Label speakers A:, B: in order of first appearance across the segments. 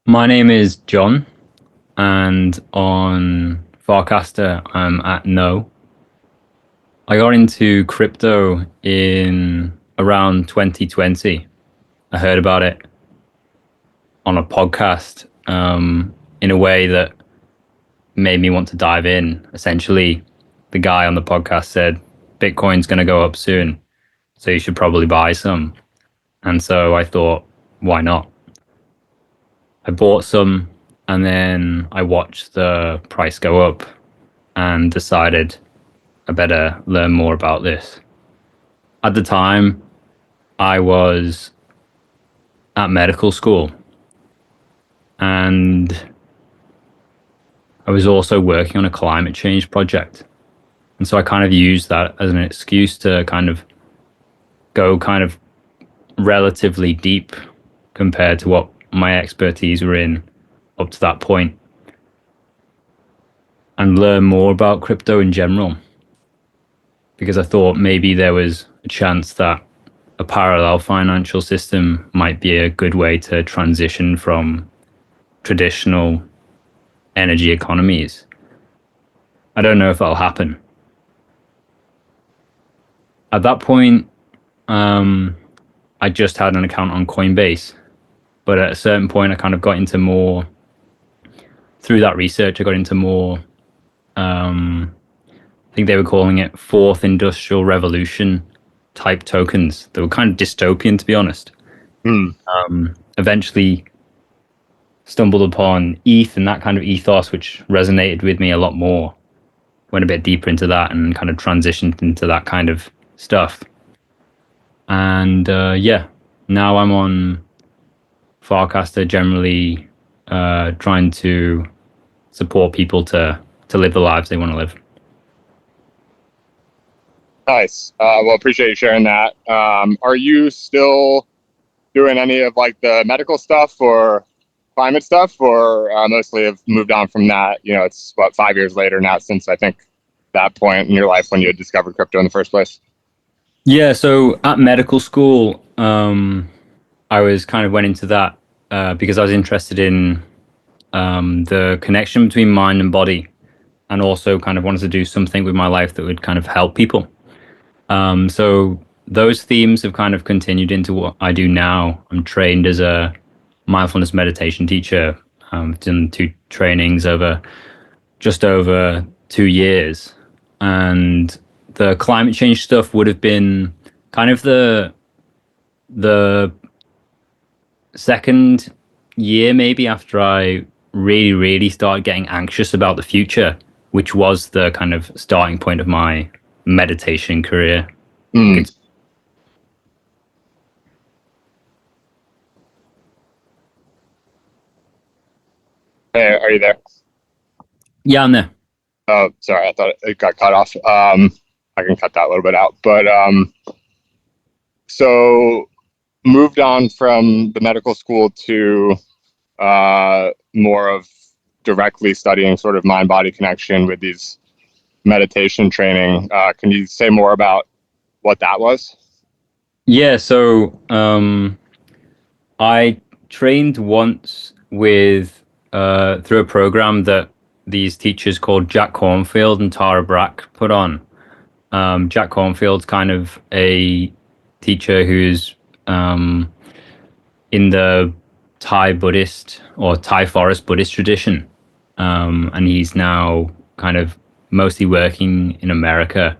A: My name is John, and on Farcaster, I'm at No. I got into crypto in around 2020. I heard about it on a podcast in a way that made me want to dive in. Essentially, the guy on the podcast said, Bitcoin's going to go up soon, so you should probably buy some. And so I thought, why not? I bought some and then I watched the price go up and decided I better learn more about this. At the time, I was at medical school and I was also working on a climate change project. And so I kind of used that as an excuse to go relatively deep compared to what my expertise were in up to that point and learn more about crypto in general. Because I thought maybe there was a chance that a parallel financial system might be a good way to transition from traditional energy economies. I don't know if that'll happen. At that point, I just had an account on Coinbase, but at a certain point, I kind of got into more, through that research, I got into more, I think they were calling it fourth industrial revolution type tokens. They were kind of dystopian, to be honest. Eventually stumbled upon ETH and that kind of ethos, which resonated with me a lot more. Went a bit deeper into that and kind of transitioned into that kind of stuff. And now I'm on Farcaster, generally trying to support people to live the lives they want to live.
B: Nice. Well, appreciate you sharing that. Are you still doing any of like the medical stuff or climate stuff, or mostly have moved on from that? You know, it's 5 years later now since I think that point in your life when you had discovered crypto in the first place.
A: Yeah, so at medical school, I was kind of went into that because I was interested in the connection between mind and body, and also kind of wanted to do something with my life that would kind of help people. So those themes have kind of continued into what I do now. I'm trained as a mindfulness meditation teacher. I've done 2 trainings over just over 2 years, and the climate change stuff would have been kind of the second year maybe after I really started getting anxious about the future, which was the kind of starting point of my meditation career.
B: Hey, are you there?
A: Yeah, I'm there.
B: Oh, sorry, I thought it got cut off. I can cut that a little bit out. But so moved on from the medical school to more of directly studying sort of mind-body connection with these meditation training. Can you say more about what that was?
A: Yeah, so I trained once with through a program that these teachers called Jack Cornfield and Tara Brach put on. Jack Cornfield's kind of a teacher who's in the Thai Buddhist or Thai forest Buddhist tradition, and he's now kind of mostly working in America.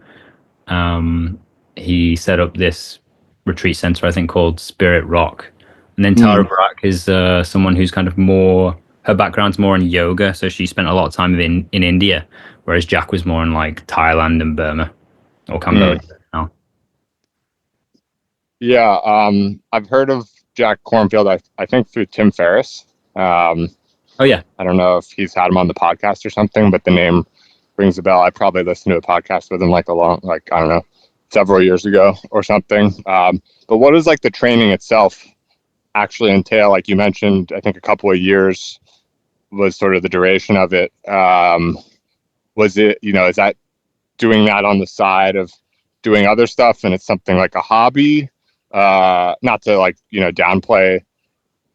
A: He set up this retreat center, I think, called Spirit Rock. And then Tara Brach is someone who's kind of more, her background's more in yoga, so she spent a lot of time in India, whereas Jack was more in like Thailand and Burma or Cambodia. Now.
B: Yeah, I've heard of Jack Cornfield, I think through Tim Ferriss.
A: Oh yeah,
B: I don't know if he's had him on the podcast or something, but the name rings a bell. I probably listened to a podcast with him I don't know, several years ago or something. But what does like the training itself actually entail? Like you mentioned, I think a couple of years was sort of the duration of it. Was it, is that doing that on the side of doing other stuff and it's something like a hobby? Not to downplay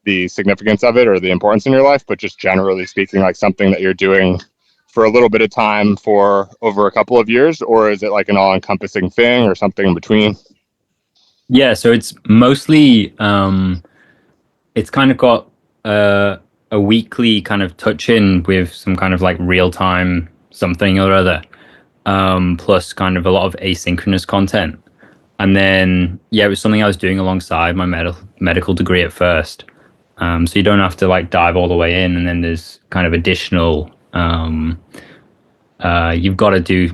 B: the significance of it or the importance in your life, but just generally speaking, like something that you're doing for a little bit of time for over a couple of years, or is it like an all-encompassing thing or something in between?
A: Yeah, so it's mostly it's kind of got a weekly kind of touch in with some kind of like real time something or other, plus kind of a lot of asynchronous content. And then yeah, it was something I was doing alongside my medical degree at first. So you don't have to like dive all the way in, and then there's kind of additional. You've got to do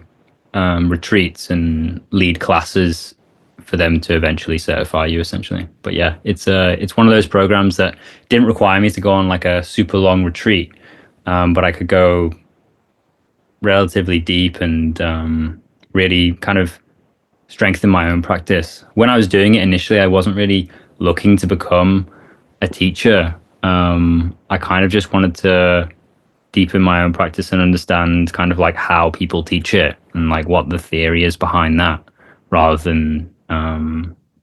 A: retreats and lead classes for them to eventually certify you, essentially. But yeah, it's one of those programs that didn't require me to go on like a super long retreat, but I could go relatively deep and really kind of strengthen my own practice. When I was doing it initially, I wasn't really looking to become a teacher. I kind of just wanted to deepen my own practice and understand kind of like how people teach it and like what the theory is behind that, rather than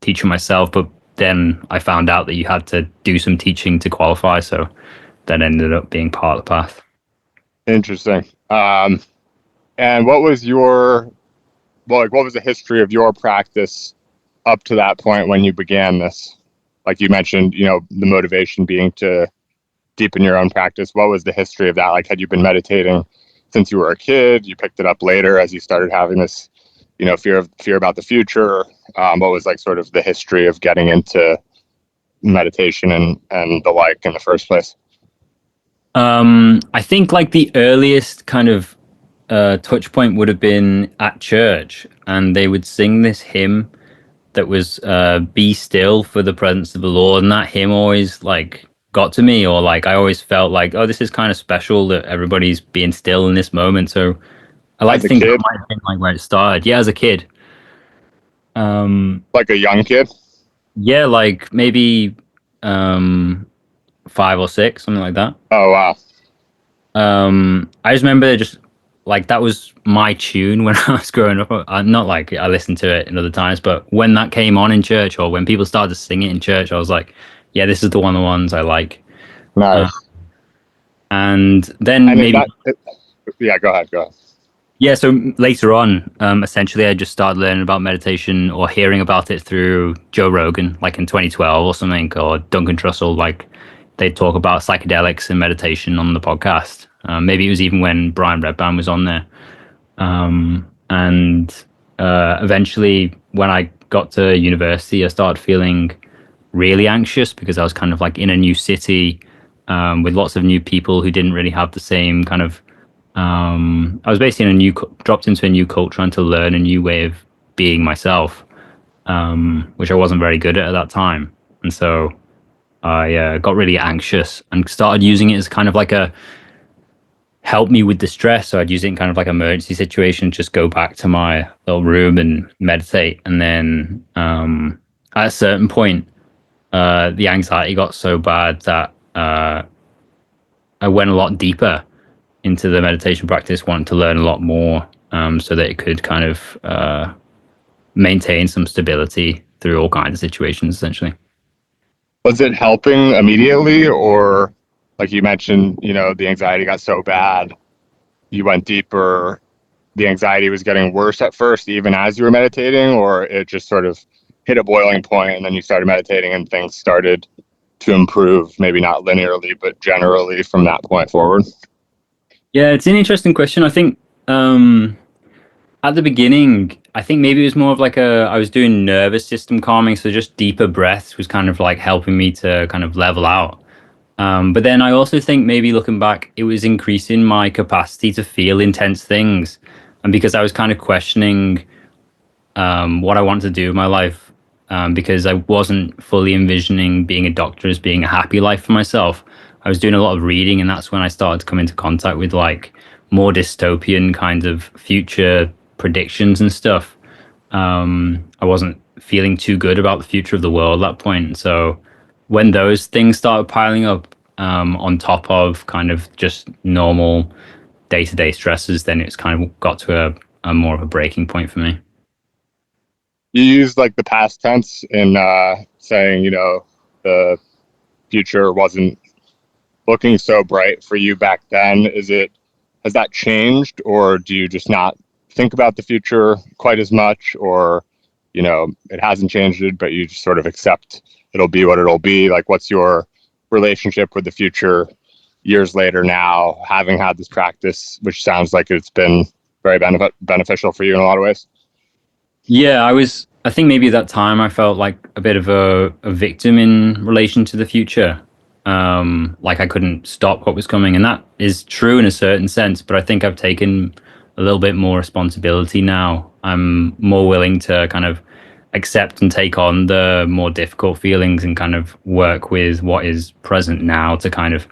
A: teaching myself. But then I found out that you had to do some teaching to qualify, so that ended up being part of the path.
B: Interesting. And what was your, well, like, what was the history of your practice up to that point when you began this? Like you mentioned, you know, the motivation being to deepen your own practice. What was the history of that? Like, had you been meditating since you were a kid? You picked it up later as you started having this, you know, fear about the future. What was like sort of the history of getting into meditation and the like in the first place?
A: I think like the earliest kind of touch point would have been at church, and they would sing this hymn that was "Be Still for the Presence of the Lord," and that hymn always like got to me, or like I always felt like, oh, this is kind of special that everybody's being still in this moment. So I like
B: As
A: to
B: a
A: think that
B: kid,
A: might have been like where it started. Yeah, as a kid.
B: like a young kid?
A: Yeah, like maybe 5 or 6, something like that.
B: Oh, wow.
A: I just remember just like that was my tune when I was growing up. Not like I listened to it in other times, but when that came on in church, or when people started to sing it in church, I was like, yeah, this is the ones I like. Uh,
B: Nice.
A: and then
B: And is
A: maybe
B: yeah, go ahead.
A: yeah. So later on, essentially, I just started learning about meditation or hearing about it through Joe Rogan, like in 2012 or something, or Duncan Trussell. Like they talk about psychedelics and meditation on the podcast. Maybe it was even when Brian Redban was on there. And eventually, when I got to university, I started feeling really anxious because I was kind of like in a new city with lots of new people who didn't really have the same kind of. I was basically in dropped into a new culture, trying to learn a new way of being myself, which I wasn't very good at that time. And so I got really anxious and started using it as kind of like a help me with the stress. So I'd use it in kind of like emergency situation, just go back to my little room and meditate. And then at a certain point, the anxiety got so bad that I went a lot deeper into the meditation practice, wanting to learn a lot more, so that it could kind of maintain some stability through all kinds of situations, essentially.
B: Was it helping immediately, or like you mentioned, you know, the anxiety got so bad, you went deeper, the anxiety was getting worse at first, even as you were meditating, or it just sort of hit a boiling point and then you started meditating and things started to improve, maybe not linearly, but generally from that point forward?
A: Yeah, it's an interesting question. I think at the beginning, I think maybe it was more of like I was doing nervous system calming, so just deeper breaths was kind of like helping me to kind of level out. But then I also think maybe looking back, it was increasing my capacity to feel intense things. And because I was kind of questioning what I wanted to do with my life, because I wasn't fully envisioning being a doctor as being a happy life for myself. I was doing a lot of reading, and that's when I started to come into contact with like more dystopian kind of future predictions and stuff. I wasn't feeling too good about the future of the world at that point. So when those things started piling up on top of kind of just normal day-to-day stresses, then it's kind of got to a more of a breaking point for me.
B: You used like the past tense in saying, you know, the future wasn't looking so bright for you back then. Has that changed, or do you just not think about the future quite as much, or it hasn't changed it, but you just sort of accept it'll be what it'll be? Like, what's your relationship with the future years later now, having had this practice, which sounds like it's been very beneficial for you in a lot of ways?
A: Yeah, I think maybe at that time I felt like a bit of a victim in relation to the future. Like I couldn't stop what was coming. And that is true in a certain sense, but I think I've taken a little bit more responsibility now. I'm more willing to kind of accept and take on the more difficult feelings and kind of work with what is present now to kind of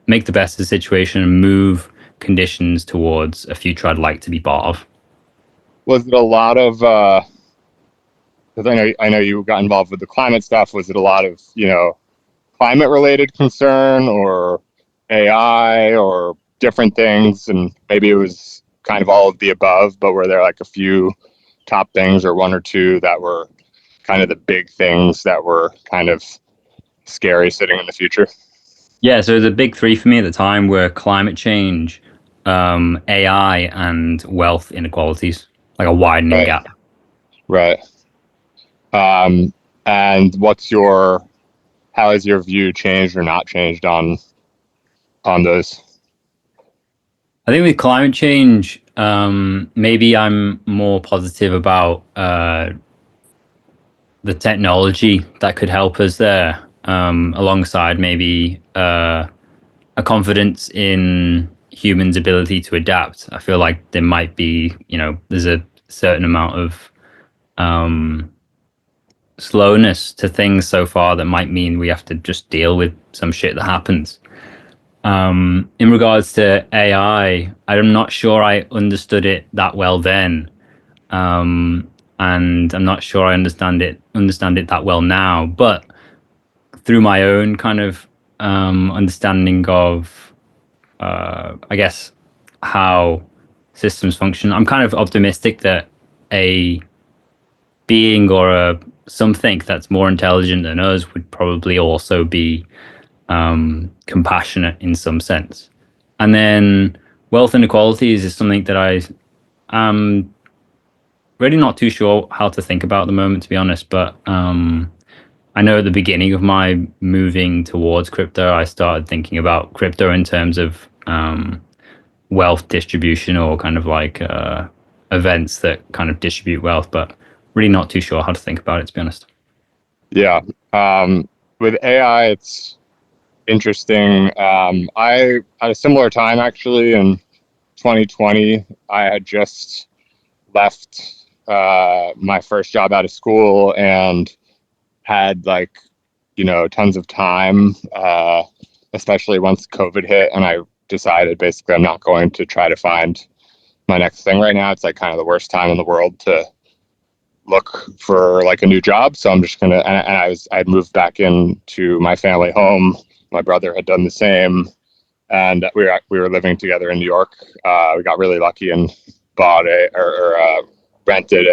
A: make the best of the situation and move conditions towards a future I'd like to be part of.
B: Was it a lot of, because I know you got involved with the climate stuff. Was it a lot of, climate related concern, or AI, or different things? And maybe it was kind of all of the above, but were there like a few top things, or one or two that were kind of the big things that were kind of scary sitting in the future?
A: Yeah, so the big three for me at the time were climate change, AI, and wealth inequalities, like a widening
B: Right.
A: gap.
B: Right. And how has your view changed or not changed on those?
A: I think with climate change, maybe I'm more positive about the technology that could help us there, alongside maybe a confidence in humans' ability to adapt. I feel like there might be, there's a certain amount of slowness to things so far that might mean we have to just deal with some shit that happens. In regards to AI, I'm not sure I understood it that well then, and I'm not sure I understand it that well now. But through my own kind of understanding of, I guess, how systems function, I'm kind of optimistic that a being or a something that's more intelligent than us would probably also be compassionate in some sense. And then wealth inequalities is something that I am really not too sure how to think about at the moment, to be honest. But I know at the beginning of my moving towards crypto, I started thinking about crypto in terms of wealth distribution, or kind of like events that kind of distribute wealth, but really not too sure how to think about it, to be honest.
B: Yeah. With AI, it's interesting. I at a similar time, actually, in 2020, I had just left my first job out of school and had tons of time, especially once COVID hit, and I decided basically I'm not going to try to find my next thing right now. It's like kind of the worst time in the world to look for like a new job. So I'm just gonna, and I'd moved back into my family home. My brother had done the same, and we were living together in New York. We got really lucky and bought rented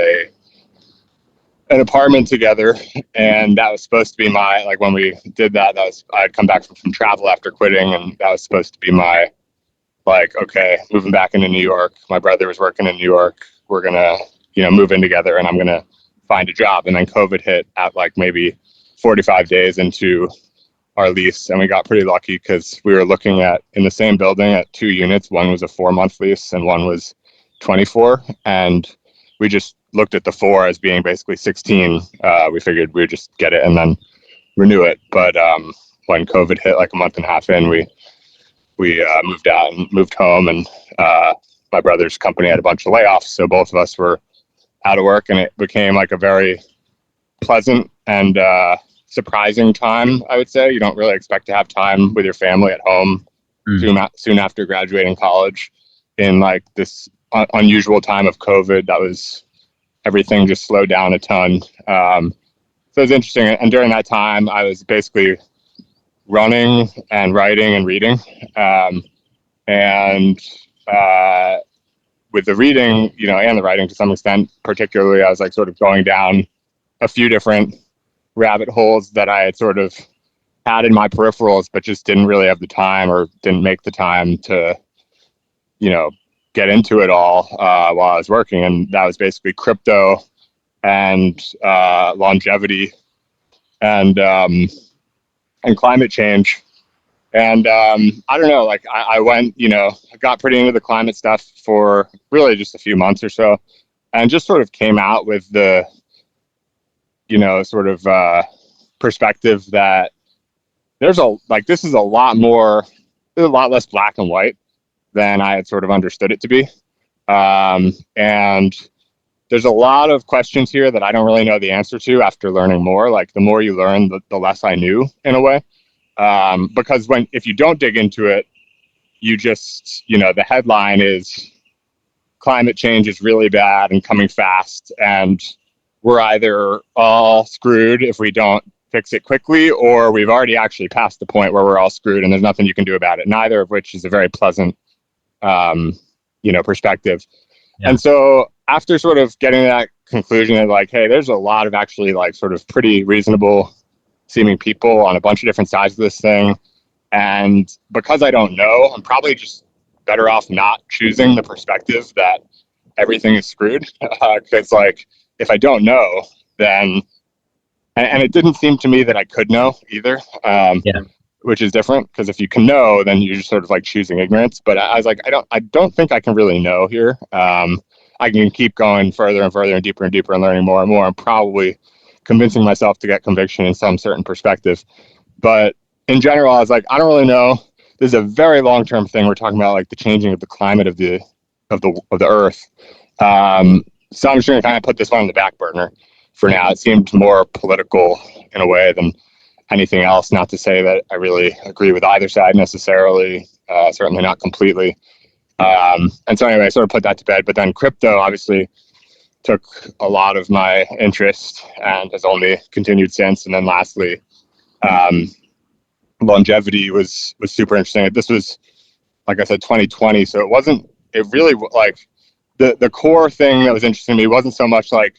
B: an apartment together, and that was supposed to be my, like, when we did that, I'd come back from travel after quitting, and that was supposed to be my, like, okay, moving back into New York. My brother was working in New York. We're gonna move in together, and I'm gonna find a job. And then COVID hit at like maybe 45 days into our lease, and we got pretty lucky because we were looking at, in the same building, at two units. One was a 4-month lease and one was 24, and we just looked at the 4 as being basically 16. We figured we'd just get it and then renew it. But when COVID hit like a month and a half in, we moved out and moved home, and my brother's company had a bunch of layoffs, so both of us were out of work, and it became like a very pleasant and surprising time, I would say. You don't really expect to have time with your family at home soon after graduating college, in like this unusual time of COVID. That was, everything just slowed down a ton. So it was interesting. And during that time, I was basically running and writing and reading. And with the reading, and the writing to some extent, particularly, I was like sort of going down a few different rabbit holes that I had sort of had in my peripherals, but just didn't really have the time or didn't make the time to, you know, get into it all while I was working. And that was basically crypto and longevity and climate change. And I don't know, like I went, you know, I got pretty into the climate stuff for really just a few months or so, and just sort of came out with the, you know, sort of perspective that there's this is a lot more, there's a lot less black and white than I had sort of understood it to be. And there's a lot of questions here that I don't really know the answer to after learning more. Like the more you learn, the less I knew in a way. Because if you don't dig into it, you just, you know, the headline is climate change is really bad and coming fast, and we're either all screwed if we don't fix it quickly, or we've already actually passed the point where we're all screwed and there's nothing you can do about it. Neither of which is a very pleasant, you know, perspective. Yeah. And so after sort of getting to that conclusion of like, hey, there's a lot of actually like sort of pretty reasonable seeming people on a bunch of different sides of this thing. And because I don't know, I'm probably just better off not choosing the perspective that everything is screwed. Because like, if I don't know, then, and it didn't seem to me that I could know either, which is different, because if you can know, then you're just sort of like choosing ignorance. But I was like, I don't think I can really know here. I can keep going further and further and deeper and learning more and more. I'm probably convincing myself to get conviction in some certain perspective. But in general, I was like, I don't really know. This is a very long-term thing. We're talking about like the changing of the climate of the earth. So I'm just going to kind of put this one on the back burner for now. It seemed more political in a way than anything else. Not to say that I really agree with either side necessarily, certainly not completely. And so anyway, I sort of put that to bed. But then crypto obviously took a lot of my interest and has only continued since. And then lastly, longevity was super interesting. This was, like I said, 2020. So it really like the core thing that was interesting to me wasn't so much like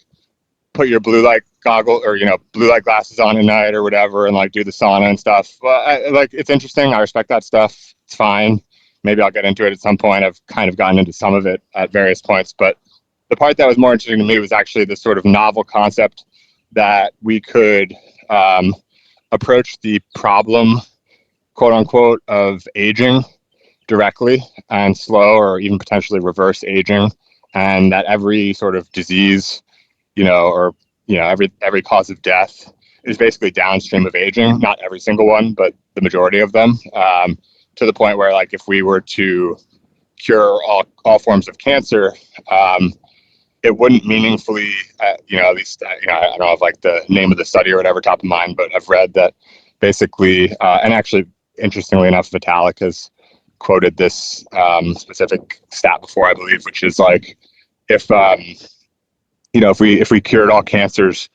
B: put your blue light goggle or, you know, blue light glasses on at night or whatever, and like do the sauna and stuff. Well, it's interesting. I respect that stuff. It's fine. Maybe I'll get into it at some point. I've kind of gotten into some of it at various points, but the part that was more interesting to me was actually this sort of novel concept that we could approach the problem, quote unquote, of aging directly and slow or even potentially reverse aging, and that every sort of disease, you know, or, you know, every cause of death is basically downstream of aging. Not every single one, but the majority of them, to the point where, like, if we were to cure all forms of cancer, it wouldn't meaningfully, you know, at least, you know, I don't have like the name of the study or whatever top of mind, but I've read that basically, and actually, interestingly enough, Vitalik has quoted this specific stat before, I believe, which is like, if you know, if we cured all cancers,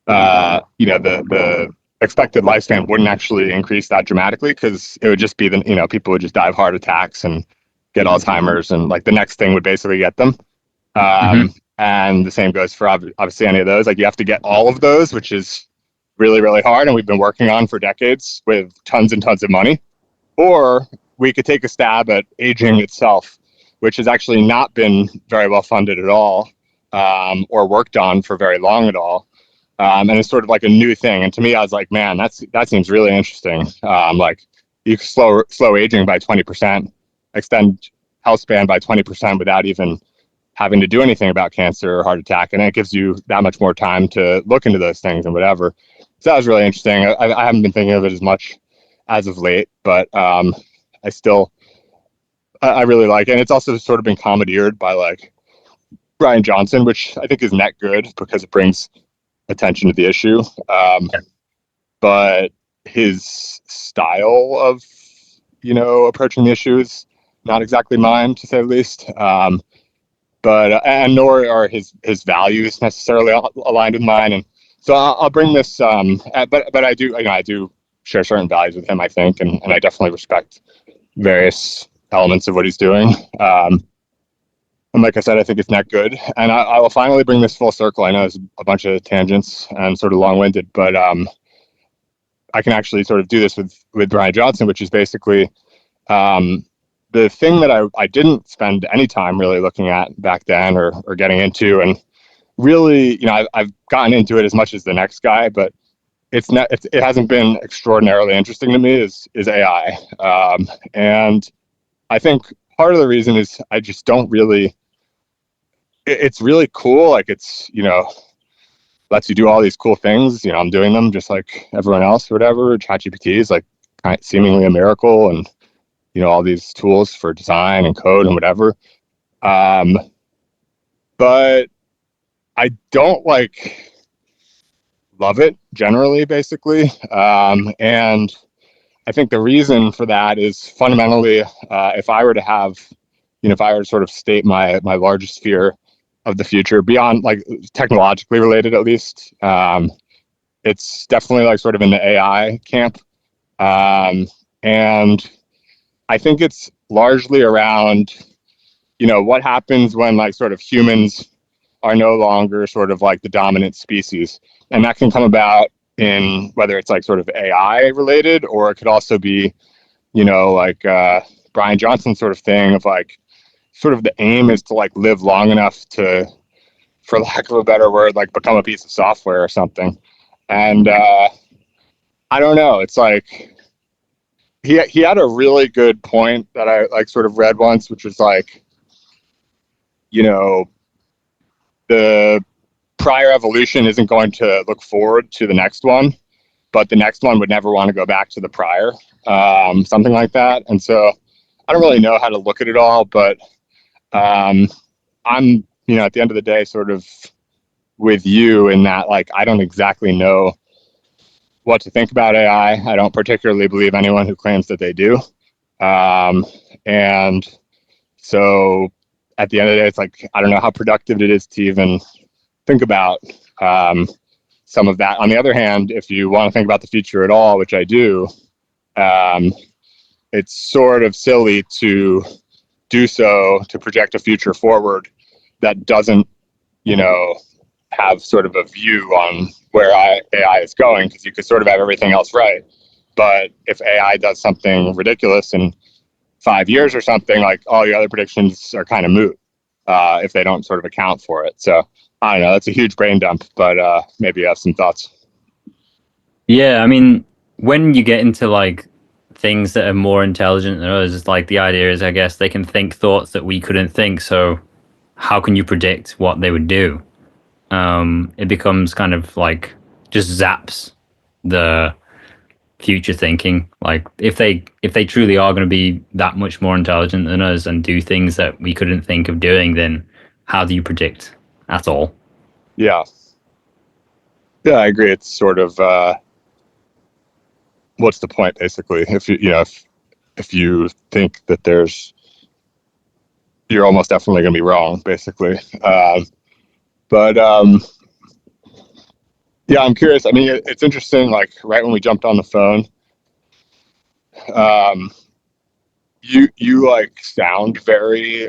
B: you know, the expected lifespan wouldn't actually increase that dramatically, because it would just be you know, people would just die of heart attacks and get Alzheimer's, and like the next thing would basically get them. And the same goes for obviously any of those. Like, you have to get all of those, which is really, really hard, and we've been working on for decades with tons and tons of money. Or we could take a stab at aging itself, which has actually not been very well funded at all, or worked on for very long at all. And it's sort of like a new thing. And to me, I was like, man, that seems really interesting. Like, you can slow aging by 20%, extend health span by 20% without even having to do anything about cancer or heart attack. And it gives you that much more time to look into those things and whatever. So that was really interesting. I haven't been thinking of it as much as of late, but I really like it. And it's also sort of been commandeered by like Brian Johnson, which I think is net good because it brings attention to the issue. But his style of, you know, approaching the issue is not exactly mine, to say the least. But and nor are his values necessarily aligned with mine. And so I'll bring this. But I do, you know, I do share certain values with him, I think, and I definitely respect various elements of what he's doing. And like I said, I think it's not good. And I will finally bring this full circle. I know it's a bunch of tangents and sort of long-winded, but I can actually sort of do this with Brian Johnson, which is basically the thing that I didn't spend any time really looking at back then or getting into. And really, I've gotten into it as much as the next guy, but it hasn't been extraordinarily interesting to me is AI. And I think part of the reason is I just don't really, it's really cool. Like it's, lets you do all these cool things. I'm doing them just like everyone else or whatever. ChatGPT is like seemingly a miracle, and all these tools for design and code and whatever. But I don't love it generally, basically. And I think the reason for that is fundamentally, if I were to sort of state my largest fear of the future beyond like technologically related, at least, it's definitely like sort of in the AI camp. And I think it's largely around, what happens when like sort of humans are no longer sort of like the dominant species. And that can come about in whether it's like sort of AI related, or it could also be, like Brian Johnson sort of thing of like, sort of the aim is to like live long enough to, for lack of a better word, like become a piece of software or something. And I don't know. It's like he had a really good point that I like sort of read once, which was like, the prior evolution isn't going to look forward to the next one, but the next one would never want to go back to the prior, something like that. And so I don't really know how to look at it all, but I'm, at the end of the day, sort of with you in that, like, I don't exactly know what to think about AI. I don't particularly believe anyone who claims that they do. And so at the end of the day, it's like, I don't know how productive it is to even think about some of that. On the other hand, if you want to think about the future at all, which I do, it's sort of silly to do so, to project a future forward that doesn't, have sort of a view on where AI is going, because you could sort of have everything else right. But if AI does something ridiculous in 5 years or something, like all the other predictions are kind of moot if they don't sort of account for it. So I don't know, that's a huge brain dump, but maybe you have some thoughts.
A: Yeah, I mean, when you get into like things that are more intelligent than us, like the idea is, I guess, they can think thoughts that we couldn't think. So how can you predict what they would do? It becomes kind of like just zaps the future thinking. Like if they truly are going to be that much more intelligent than us and do things that we couldn't think of doing, then how do you predict at all?
B: Yeah, I agree. It's sort of what's the point, basically? If if you think that you're almost definitely going to be wrong, basically. But yeah, I'm curious. I mean, it's interesting. Like right when we jumped on the phone, you like sound very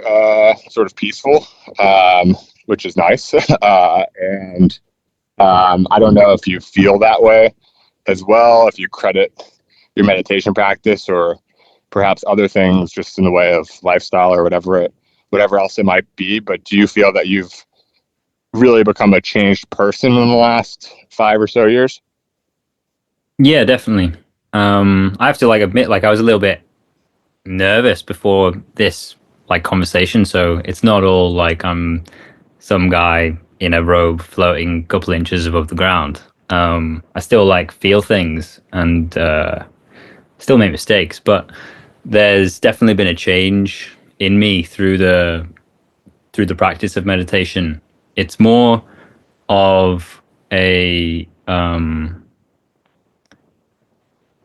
B: sort of peaceful, which is nice. And I don't know if you feel that way as well, if you credit your meditation practice or perhaps other things just in the way of lifestyle or whatever else it might be. But do you feel that you've really become a changed person in the last 5 or so years?
A: Yeah, definitely. I have to like admit, like I was a little bit nervous before this like conversation, so it's not all like I'm some guy in a robe floating a couple inches above the ground. I still like feel things and still make mistakes, but there's definitely been a change in me through the practice of meditation. It's more of a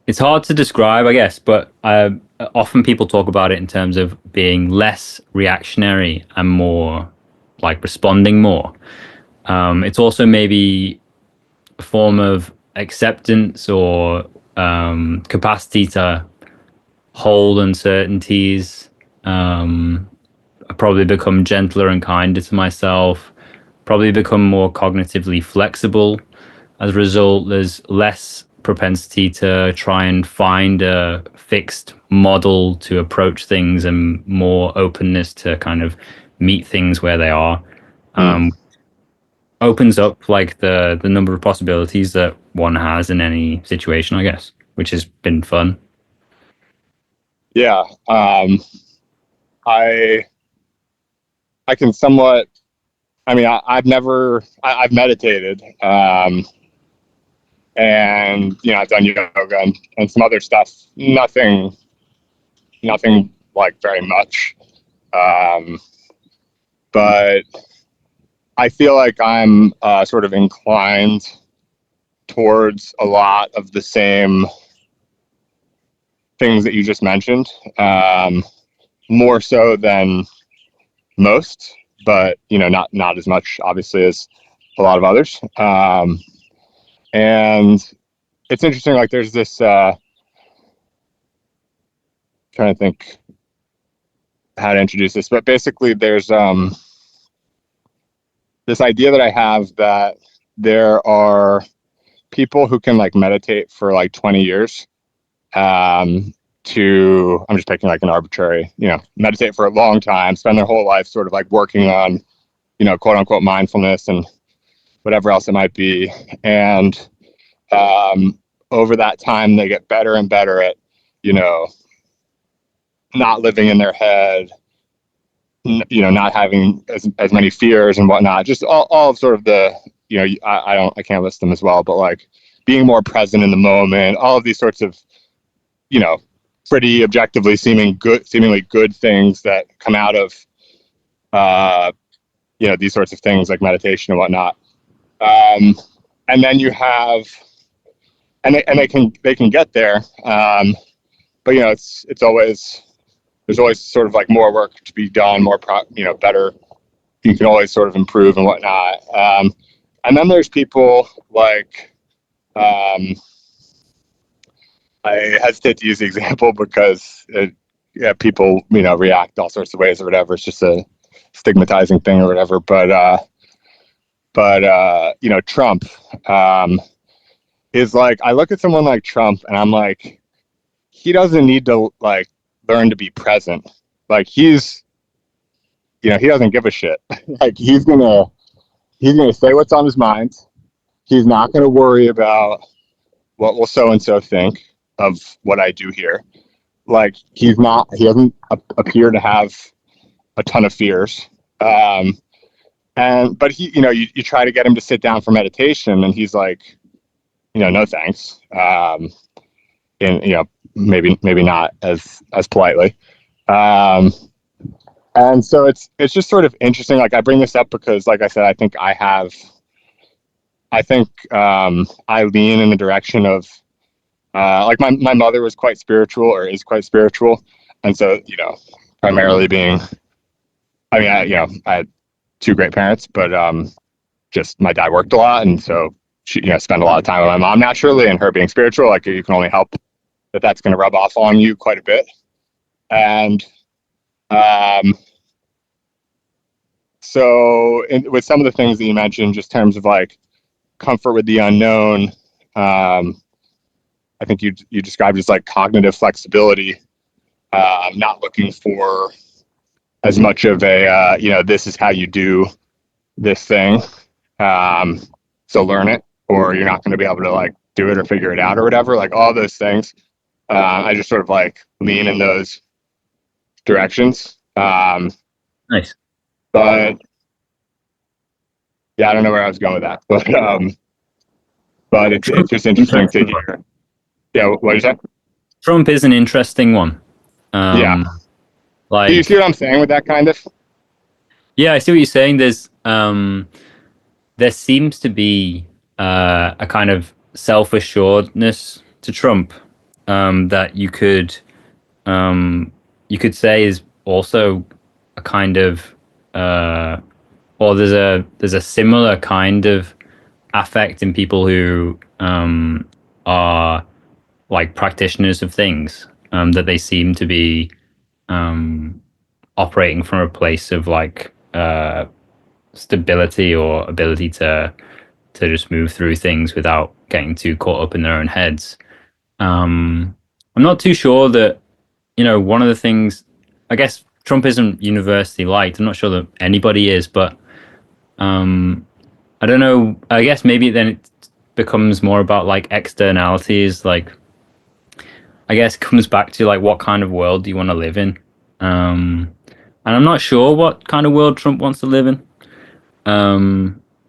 A: it's hard to describe, I guess, but often people talk about it in terms of being less reactionary and more like responding more. It's also maybe a form of acceptance or capacity to hold uncertainties. I probably become gentler and kinder to myself, probably become more cognitively flexible. As a result, there's less propensity to try and find a fixed model to approach things and more openness to kind of meet things where they are. Opens up like the number of possibilities that one has in any situation, I guess, which has been fun.
B: Yeah. I can somewhat. I mean, I've meditated, and I've done yoga and some other stuff. Nothing like very much. But I feel like I'm sort of inclined towards a lot of the same things that you just mentioned, more so than most, but not as much, obviously, as a lot of others. And it's interesting. Like, there's this. Trying to think how to introduce this, but basically, there's this idea that I have that there are people who can like meditate for like 20 years. I'm just picking like an arbitrary, meditate for a long time, spend their whole life sort of like working on, quote unquote mindfulness and whatever else it might be. And over that time, they get better and better at, not living in their head, not having as many fears and whatnot. Just all of sort of the, I can't list them as well, but like being more present in the moment, all of these sorts of, pretty objectively seemingly good things that come out of, these sorts of things like meditation and whatnot. And then you have, and they can get there. But it's always, there's always sort of like more work to be done, better. You can always sort of improve and whatnot. And then there's people like, I hesitate to use the example because people, react all sorts of ways or whatever. It's just a stigmatizing thing or whatever. But Trump is like, I look at someone like Trump and I'm like, he doesn't need to like learn to be present. Like he doesn't give a shit. Like he's gonna say what's on his mind. He's not gonna worry about what will so and so think of what I do here. Like he doesn't appear to have a ton of fears. But he, you try to get him to sit down for meditation and he's like, no thanks. And maybe not as politely. And so it's just sort of interesting. Like I bring this up because, like I said, I think I lean in the direction of, like my mother was quite spiritual or is quite spiritual. And so, primarily being, I had two great parents, but just my dad worked a lot. And so she, spent a lot of time with my mom naturally, and her being spiritual, like you can only help that's going to rub off on you quite a bit. And so with some of the things that you mentioned, just in terms of like comfort with the unknown, I think you described as like cognitive flexibility, not looking for as much of a, this is how you do this thing. So learn it, or you're not going to be able to like do it or figure it out or whatever, like all those things. I just sort of like lean in those directions.
A: Nice.
B: But yeah, I don't know where I was going with that, but it's just interesting to hear. Yeah, what did you say?
A: Trump is an interesting one.
B: Yeah.
A: Like,
B: do you see what I'm saying with that kind of?
A: Yeah, I see what you're saying. There seems to be a kind of self-assuredness to Trump that you could say is also a kind of or there's a similar kind of affect in people who are like practitioners of things, that they seem to be operating from a place of like stability or ability to to just move through things without getting too caught up in their own heads. I'm not too sure that, one of the things, I guess Trump isn't universally liked. I'm not sure that anybody is, but I don't know. I guess maybe then it becomes more about like externalities. Like, I guess it comes back to like what kind of world do you want to live in? And I'm not sure what kind of world Trump wants to live in.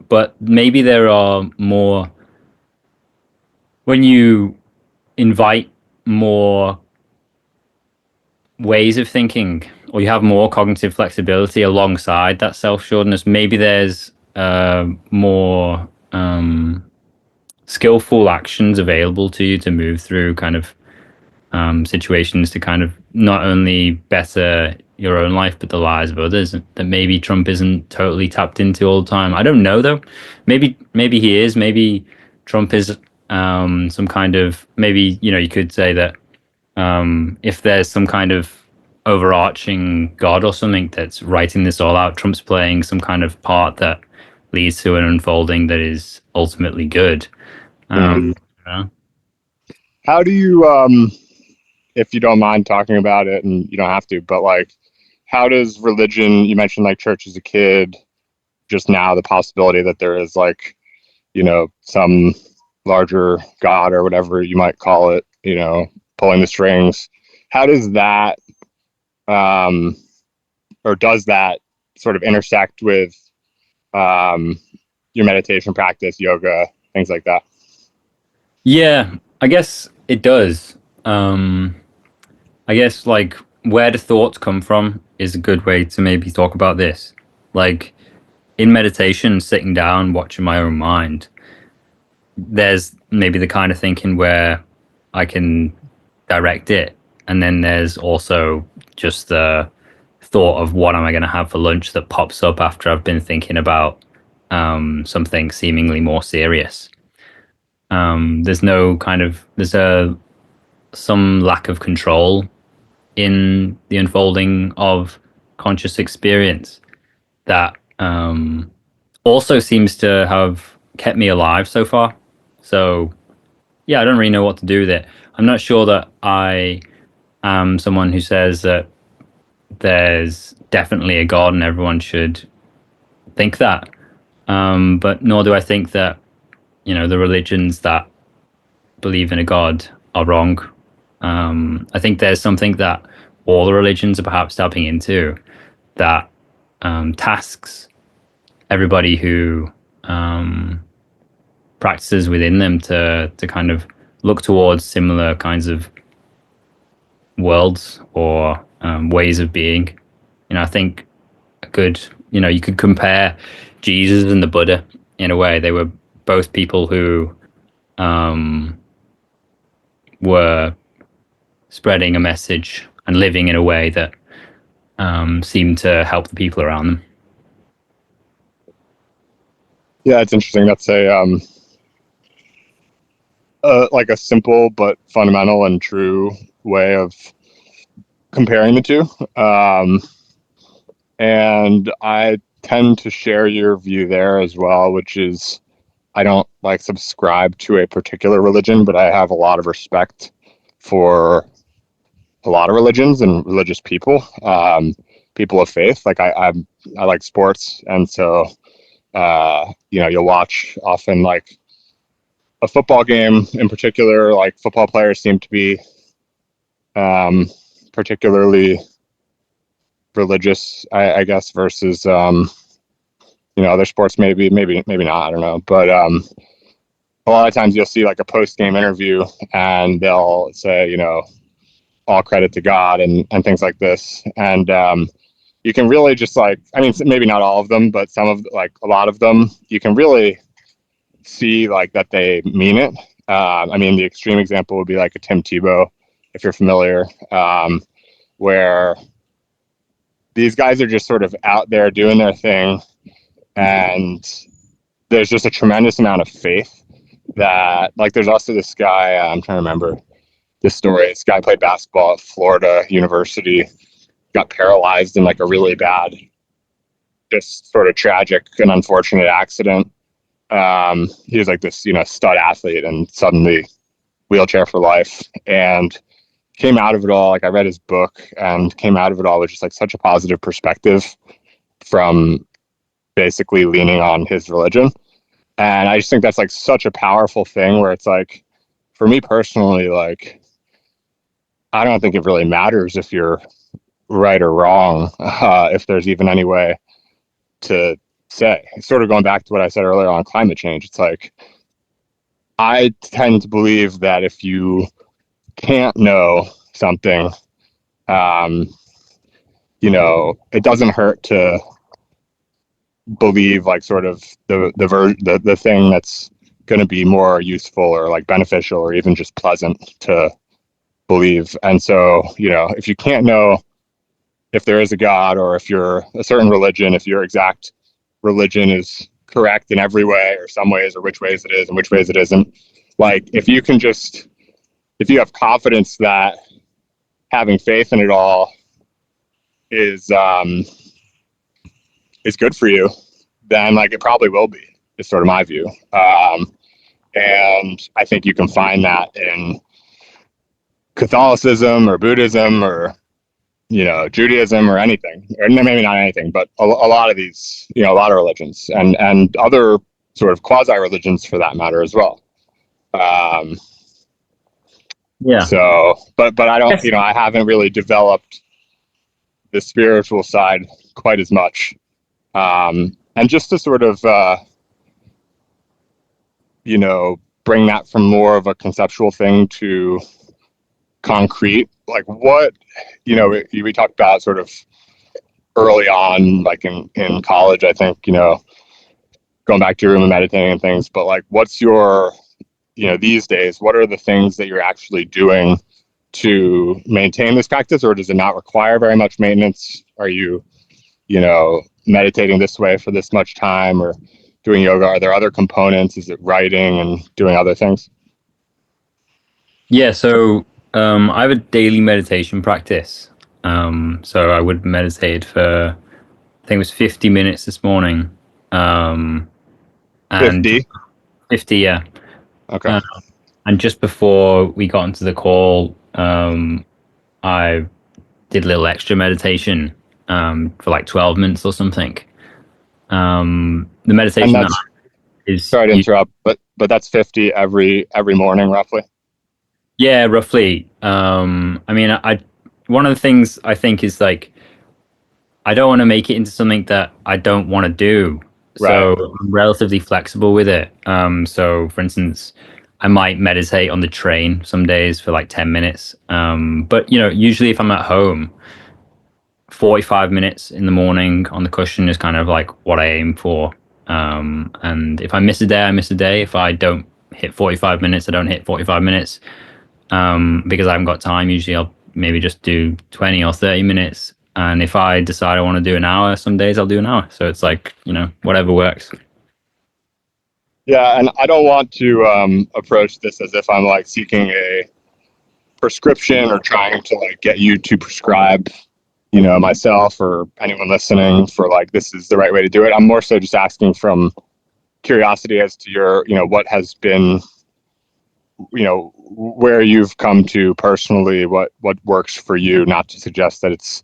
A: But maybe there are more, when you invite more ways of thinking, or you have more cognitive flexibility alongside that self-assuredness, maybe there's more skillful actions available to you to move through kind of situations to kind of not only better your own life but the lives of others that maybe Trump isn't totally tapped into all the time. I don't know though. Maybe he is. Maybe Trump is some kind of, maybe you could say that if there's some kind of overarching God or something that's writing this all out, Trump's playing some kind of part that leads to an unfolding that is ultimately good. You know?
B: How do you, if you don't mind talking about it, and you don't have to, but like, how does religion, you mentioned like church as a kid, just now the possibility that there is like, some larger God or whatever you might call it, pulling the strings. How does that, or does that sort of intersect with your meditation practice, yoga, things like that?
A: Yeah, I guess it does. I guess like where the thoughts come from is a good way to maybe talk about this. Like in meditation, sitting down, watching my own mind, there's maybe the kind of thinking where I can direct it. And then there's also just the thought of what am I going to have for lunch that pops up after I've been thinking about something seemingly more serious. There's no kind of, some lack of control in the unfolding of conscious experience that also seems to have kept me alive so far. So yeah, I don't really know what to do with it. I'm not sure that I am someone who says that there's definitely a God and everyone should think that. But nor do I think that, the religions that believe in a God are wrong. I think there's something that all the religions are perhaps tapping into that tasks everybody who practices within them to kind of look towards similar kinds of worlds or ways of being. I think you could compare Jesus and the Buddha in a way. They were both people who were spreading a message and living in a way that seemed to help the people around them.
B: Yeah, it's interesting. That's like a simple but fundamental and true way of comparing the two. And I tend to share your view there as well, which is I don't like subscribe to a particular religion, but I have a lot of respect for a lot of religions and religious people, people of faith. Like I like sports, and so you'll watch often like a football game in particular. Like football players seem to be particularly religious, I guess, versus other sports maybe not. I don't know, but a lot of times you'll see like a post game interview and they'll say all credit to God and things like this, and you can really just like, I mean, maybe not all of them, but some of like a lot of them, you can really see like that they mean it. I mean, the extreme example would be like a Tim Tebow, if you're familiar, where these guys are just sort of out there doing their thing, and there's just a tremendous amount of faith that, like, there's also this guy, I'm trying to remember this story. This guy played basketball at Florida University, got paralyzed in like a really bad, just sort of tragic and unfortunate accident. He was like this, stud athlete, and suddenly wheelchair for life. And came out of it all, like I read his book and came out of it all with just like such a positive perspective from basically leaning on his religion. And I just think that's like such a powerful thing where it's like, for me personally, like, I don't think it really matters if you're right or wrong, if there's even any way to say. Sort of going back to what I said earlier on climate change, it's like, I tend to believe that if you can't know something, it doesn't hurt to believe like sort of the thing that's going to be more useful or like beneficial or even just pleasant to believe. And so, if you can't know if there is a God, or if you're a certain religion, if your exact religion is correct in every way or some ways, or which ways it is and which ways it isn't, like if you have confidence that having faith in it all is good for you, then like it probably will be, is sort of my view. And I think you can find that in Catholicism or Buddhism or Judaism or anything, or maybe not anything, but a lot of these, a lot of religions and other sort of quasi religions for that matter as well.
A: Yeah.
B: So, but I don't, I haven't really developed the spiritual side quite as much. And just to sort of, bring that from more of a conceptual thing to concrete, like what, we talked about sort of early on, like in college, I think, going back to your room and meditating and things, but like, what's your, these days, what are the things that you're actually doing to maintain this practice, or does it not require very much maintenance? Are you, meditating this way for this much time, or doing yoga? Are there other components? Is it writing and doing other things?
A: Yeah, so I have a daily meditation practice. So I would meditate for, I think it was 50 minutes this morning. And
B: 50?
A: 50, yeah.
B: Okay.
A: And just before we got into the call, I did a little extra meditation for like 12 minutes or something. The meditation is,
B: sorry to interrupt, but that's 50 every morning, roughly.
A: Yeah, roughly. I mean, one of the things I think is like, I don't want to make it into something that I don't want to do.
B: Right.
A: So I'm relatively flexible with it. So for instance, I might meditate on the train some days for like 10 minutes. But usually if I'm at home, 45 minutes in the morning on the cushion is kind of like what I aim for. And if I miss a day, I miss a day. If I don't hit 45 minutes, I don't hit 45 minutes. Because I haven't got time. Usually I'll maybe just do 20 or 30 minutes. And if I decide I want to do an hour, some days I'll do an hour. So it's like, whatever works.
B: Yeah, and I don't want to approach this as if I'm like seeking a prescription or trying to like get you to prescribe, myself or anyone listening for like, this is the right way to do it. I'm more so just asking from curiosity as to your, what has been, where you've come to personally, what works for you, not to suggest that it's,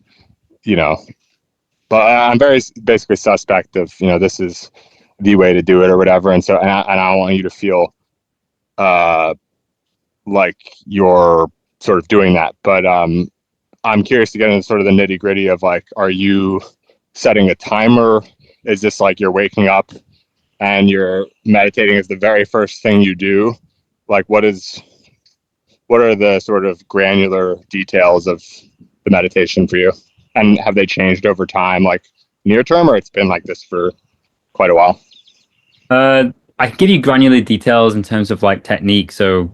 B: but I'm very basically suspect of, this is the way to do it or whatever. And so, and I want you to feel like you're sort of doing that. But I'm curious to get into sort of the nitty gritty of like, are you setting a timer? Is this like you're waking up and you're meditating as the very first thing you do? Like what are the sort of granular details of the meditation for you? And have they changed over time, like near term, or it's been like this for quite a while?
A: I can give you granular details in terms of like technique. So,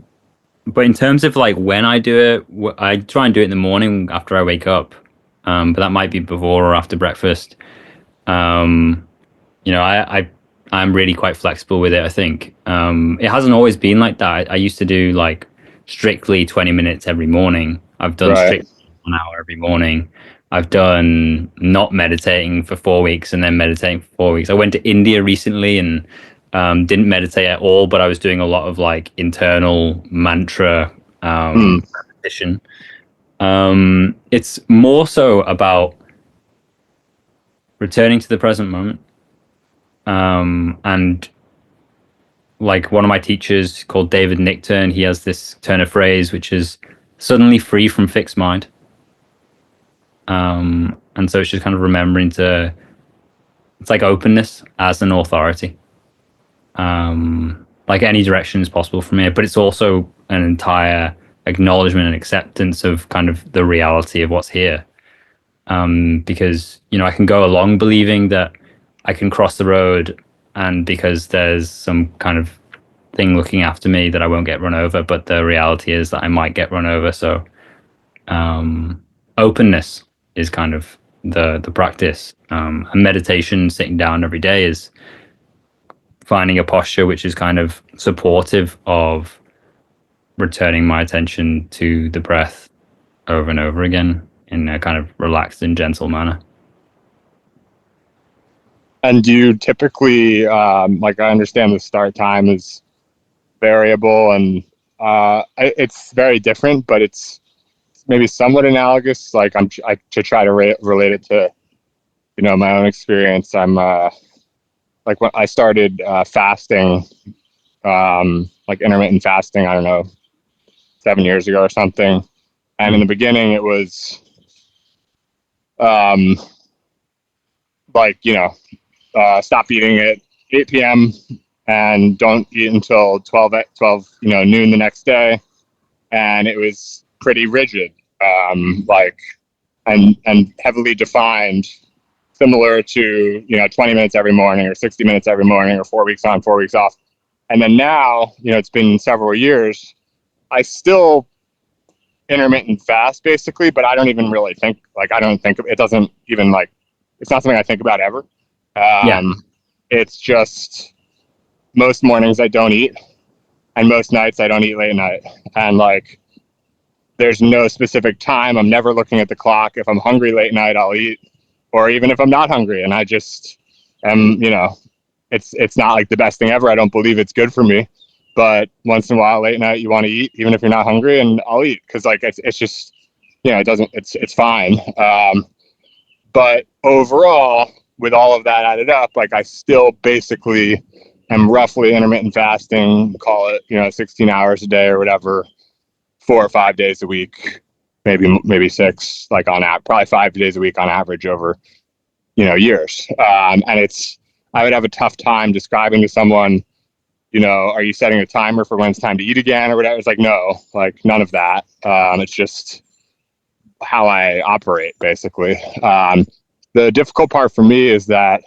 A: but in terms of like when I do it, I try and do it in the morning after I wake up. But that might be before or after breakfast. I'm really quite flexible with it, I think. It hasn't always been like that. I used to do like strictly 20 minutes every morning. I've done strictly 1 hour every morning. I've done not meditating for 4 weeks and then meditating for 4 weeks. I went to India recently and Didn't meditate at all, but I was doing a lot of like internal mantra repetition. It's more so about returning to the present moment. And like one of my teachers called David Nickturn, he has this turn of phrase, which is suddenly free from fixed mind. And so it's just kind of remembering it's like openness as an authority. Like any direction is possible from here, but it's also an entire acknowledgement and acceptance of kind of the reality of what's here. Because, I can go along believing that I can cross the road, and because there's some kind of thing looking after me that I won't get run over, but the reality is that I might get run over. So openness is kind of the practice. And meditation, sitting down every day, is finding a posture which is kind of supportive of returning my attention to the breath over and over again in a kind of relaxed and gentle manner.
B: And do you typically, like, I understand the start time is variable and it's very different, but it's maybe somewhat analogous. Like to try to relate it to, my own experience. I'm like when I started fasting, like intermittent fasting, I don't know, 7 years ago or something. And in the beginning it was like, stop eating at 8 p.m. and don't eat until 12, noon the next day. And it was pretty rigid, like, and heavily defined, similar to, 20 minutes every morning or 60 minutes every morning or 4 weeks on, 4 weeks off. And then now, it's been several years, I still intermittent fast basically, but I don't even really think, like, it doesn't even, like, it's not something I think about ever. It's just most mornings I don't eat, and most nights I don't eat late night. And like, there's no specific time. I'm never looking at the clock. If I'm hungry late night, I'll eat, or even if I'm not hungry. And I just am, it's not like the best thing ever. I don't believe it's good for me, but once in a while, late night, you want to eat, even if you're not hungry, and I'll eat. Cause like, it's just, it's fine. But overall, with all of that added up, like, I still basically am roughly intermittent fasting, call it, 16 hours a day or whatever, 4 or 5 days a week, maybe 6, like probably 5 days a week on average over, years. And I would have a tough time describing to someone, are you setting a timer for when it's time to eat again or whatever? It's like, no, like none of that. It's just how I operate basically. The difficult part for me is that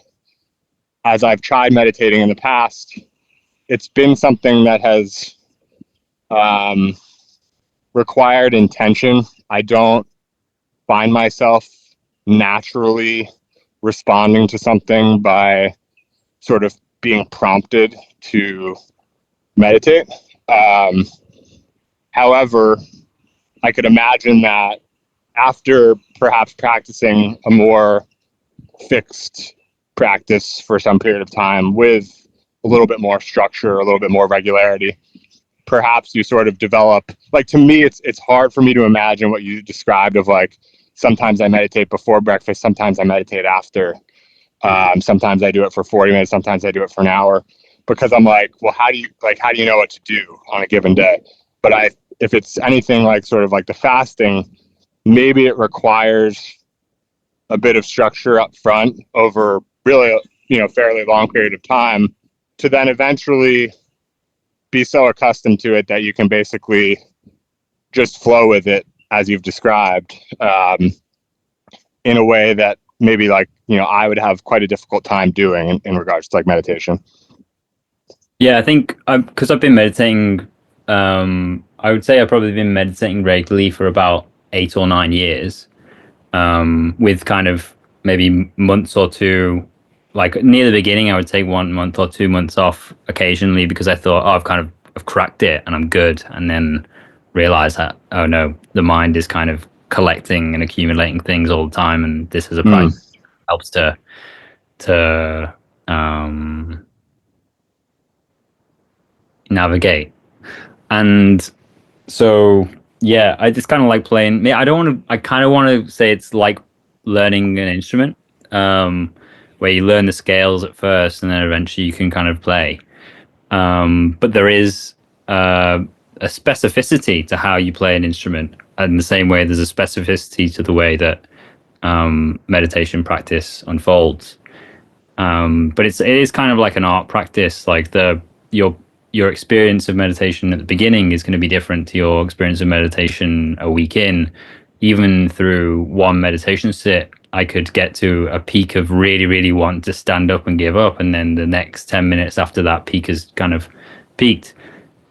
B: as I've tried meditating in the past, it's been something that has required intention. I don't find myself naturally responding to something by sort of being prompted to meditate. However, I could imagine that after perhaps practicing a more fixed practice for some period of time with a little bit more structure, a little bit more regularity, perhaps you sort of develop, like, to me, it's hard for me to imagine what you described of like, sometimes I meditate before breakfast, sometimes I meditate after, sometimes I do it for 40 minutes, sometimes I do it for an hour, because I'm like, well, how do you know what to do on a given day? But if it's anything like sort of like the fasting, maybe it requires a bit of structure up front over really, fairly long period of time to then eventually be so accustomed to it that you can basically just flow with it as you've described, in a way that maybe like, I would have quite a difficult time doing in regards to like meditation.
A: Yeah, I think because I've been meditating, I would say I've probably been meditating regularly for about 8 or 9 years, with kind of maybe months or two, like near the beginning, I would take 1 month or 2 months off occasionally because I thought, I've cracked it and I'm good. And then realize that, oh no, the mind is kind of collecting and accumulating things all the time. And this is a practice that helps to navigate. And so, yeah, I just kind of like playing. I don't want to. I kind of want to say it's like learning an instrument, where you learn the scales at first, and then eventually you can kind of play. But there is a specificity to how you play an instrument, and in the same way, there's a specificity to the way that meditation practice unfolds. But it is kind of like an art practice. Like your experience of meditation at the beginning is going to be different to your experience of meditation a week in. Even through one meditation sit, I could get to a peak of really, really wanting to stand up and give up, and then the next 10 minutes after that peak has kind of peaked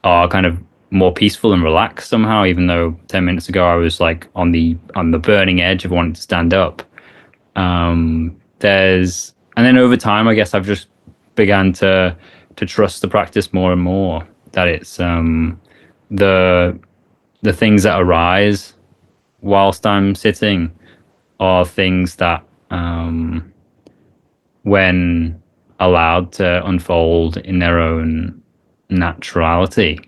A: are kind of more peaceful and relaxed somehow. Even though 10 minutes ago I was like on the burning edge of wanting to stand up. And then over time, I guess I've just began to trust the practice more and more. That it's the things that arise whilst I'm sitting are things that, when allowed to unfold in their own naturality,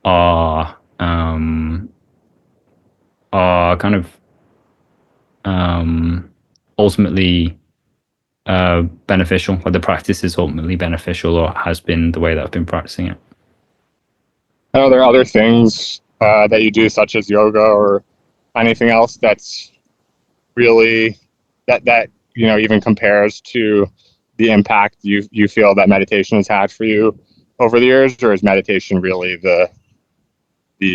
A: are kind of ultimately beneficial. Or the practice is ultimately beneficial, or has been the way that I've been practicing it.
B: Are there other things that you do, such as yoga or anything else that's really that even compares to the impact you feel that meditation has had for you over the years, or is meditation really the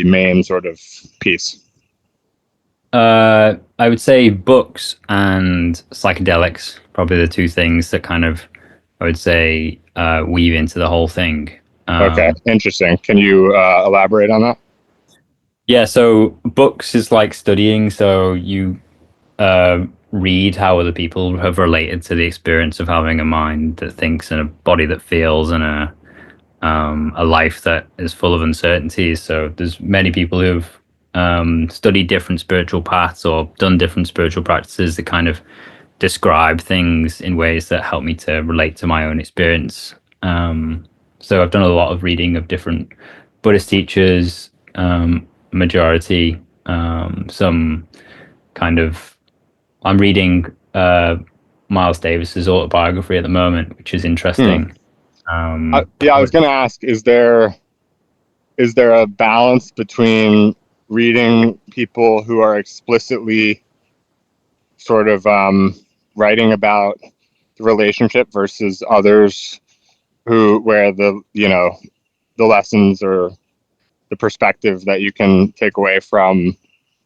B: main sort of piece?
A: I would say books and psychedelics, probably the two things that kind of, I would say, weave into the whole thing.
B: Okay, interesting. Can you elaborate on that?
A: Yeah, so books is like studying. So you read how other people have related to the experience of having a mind that thinks and a body that feels and a life that is full of uncertainties. So there's many people who've studied different spiritual paths or done different spiritual practices that kind of describe things in ways that help me to relate to my own experience. So I've done a lot of reading of different Buddhist teachers, majority, some kind of. I'm reading Miles Davis's autobiography at the moment, which is interesting.
B: I was going to ask: is there a balance between reading people who are explicitly sort of writing about the relationship versus others where the lessons or the perspective that you can take away from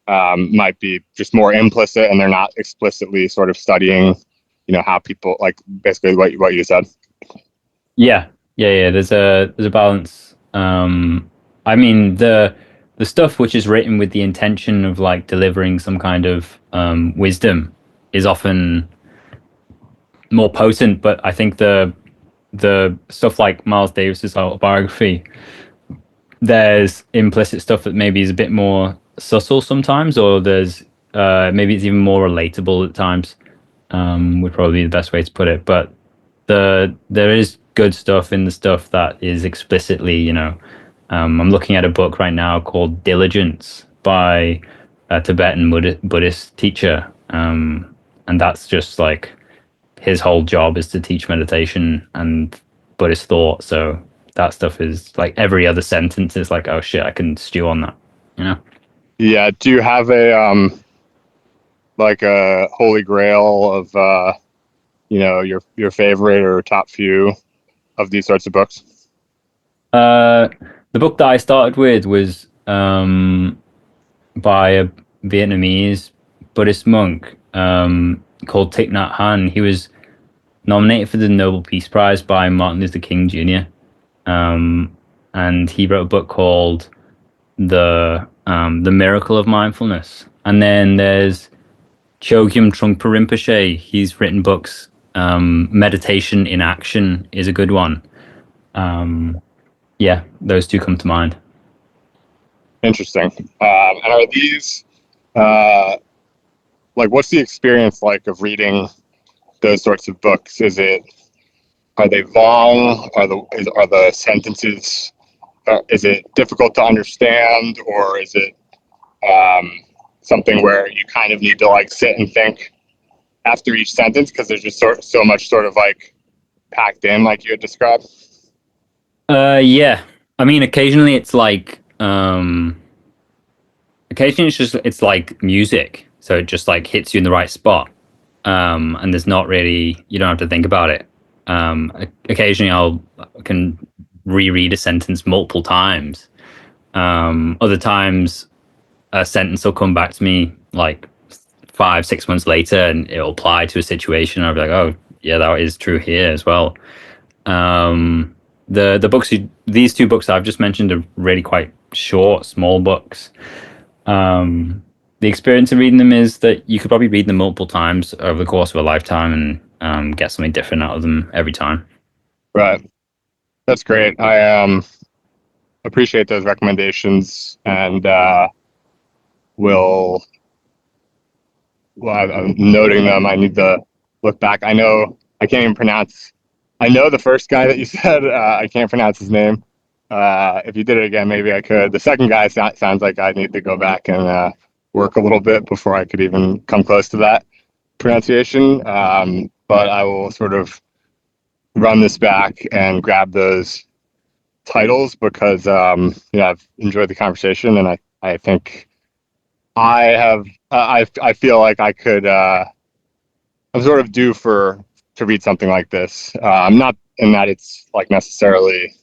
B: might be just more implicit, and they're not explicitly sort of studying, how people, like basically what you said.
A: Yeah. There's a balance. I mean, the stuff which is written with the intention of like delivering some kind of wisdom is often more potent. But I think the stuff like Miles Davis's autobiography, there's implicit stuff that maybe is a bit more subtle sometimes, or there's maybe it's even more relatable at times. Would probably be the best way to put it. But there is good stuff in the stuff that is explicitly, I'm looking at a book right now called Diligence by a Tibetan Buddhist teacher, and that's just like his whole job is to teach meditation and Buddhist thought. So that stuff is like every other sentence is like, oh shit, I can stew on that,
B: Yeah. Do you have a like a holy grail of your favorite or top few of these sorts of books?
A: The book that I started with was by a Vietnamese Buddhist monk called Thich Nhat Hanh. He was nominated for the Nobel Peace Prize by Martin Luther King Jr. And he wrote a book called The Miracle of Mindfulness. And then there's Chogyam Trungpa Rinpoche. He's written books. Meditation in Action is a good one. Yeah, those two come to mind.
B: Interesting. And are these like, what's the experience like of reading those sorts of books? Are they long? Are the sentences is it difficult to understand, or is it something where you kind of need to like sit and think after each sentence because there's just so much sort of like packed in, like you had described?
A: Yeah. I mean, occasionally it's like, occasionally it's like music, so it just like hits you in the right spot, and there's not really, you don't have to think about it. Occasionally I can reread a sentence multiple times. Other times a sentence will come back to me like 5 6 months later, and it'll apply to a situation. I'll be like, oh yeah, that is true here as well. The books these two books I've just mentioned are really quite short, small books. The experience of reading them is that you could probably read them multiple times over the course of a lifetime and get something different out of them every time.
B: Right. That's great. I appreciate those recommendations, and will well, I'm noting them. I need to look back. I know I can't even pronounce. I know the first guy that you said. I can't pronounce his name. If you did it again, maybe I could. The second guy sounds like I need to go back and work a little bit before I could even come close to that pronunciation. But I will sort of run this back and grab those titles because I've enjoyed the conversation, and I think I have I feel like I could I'm sort of due to read something like this. Not in that it's like necessarily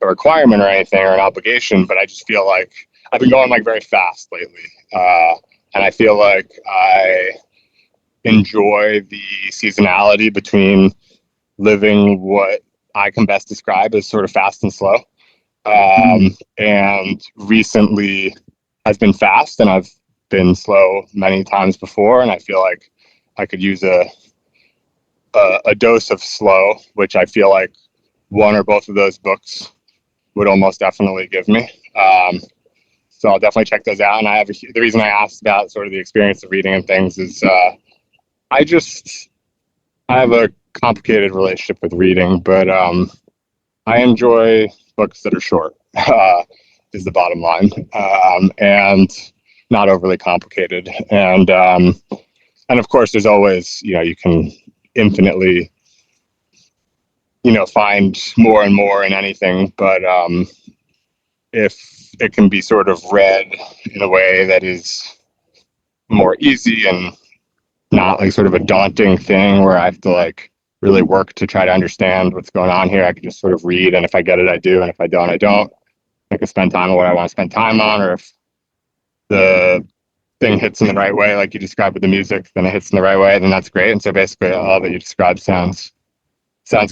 B: a requirement or anything or an obligation, but I just feel like I've been going like very fast lately, and I feel like I enjoy the seasonality between living what I can best describe as sort of fast and slow. And recently has been fast, and I've been slow many times before, and I feel like I could use a dose of slow, which I feel like one or both of those books would almost definitely give me. So I'll definitely check those out. And the reason I asked about sort of the experience of reading and things is I have a complicated relationship with reading, but I enjoy books that are short. Is the bottom line, and not overly complicated. And of course, there's always you can infinitely find more and more in anything, but if it can be sort of read in a way that is more easy and not like sort of a daunting thing where I have to like really work to try to understand what's going on here. I can just sort of read, and if I get it, I do, and if I don't, I don't. I can spend time on what I want to spend time on, or if the thing hits in the right way, like you described with the music, then it hits in the right way, then that's great. And so basically all that you described sounds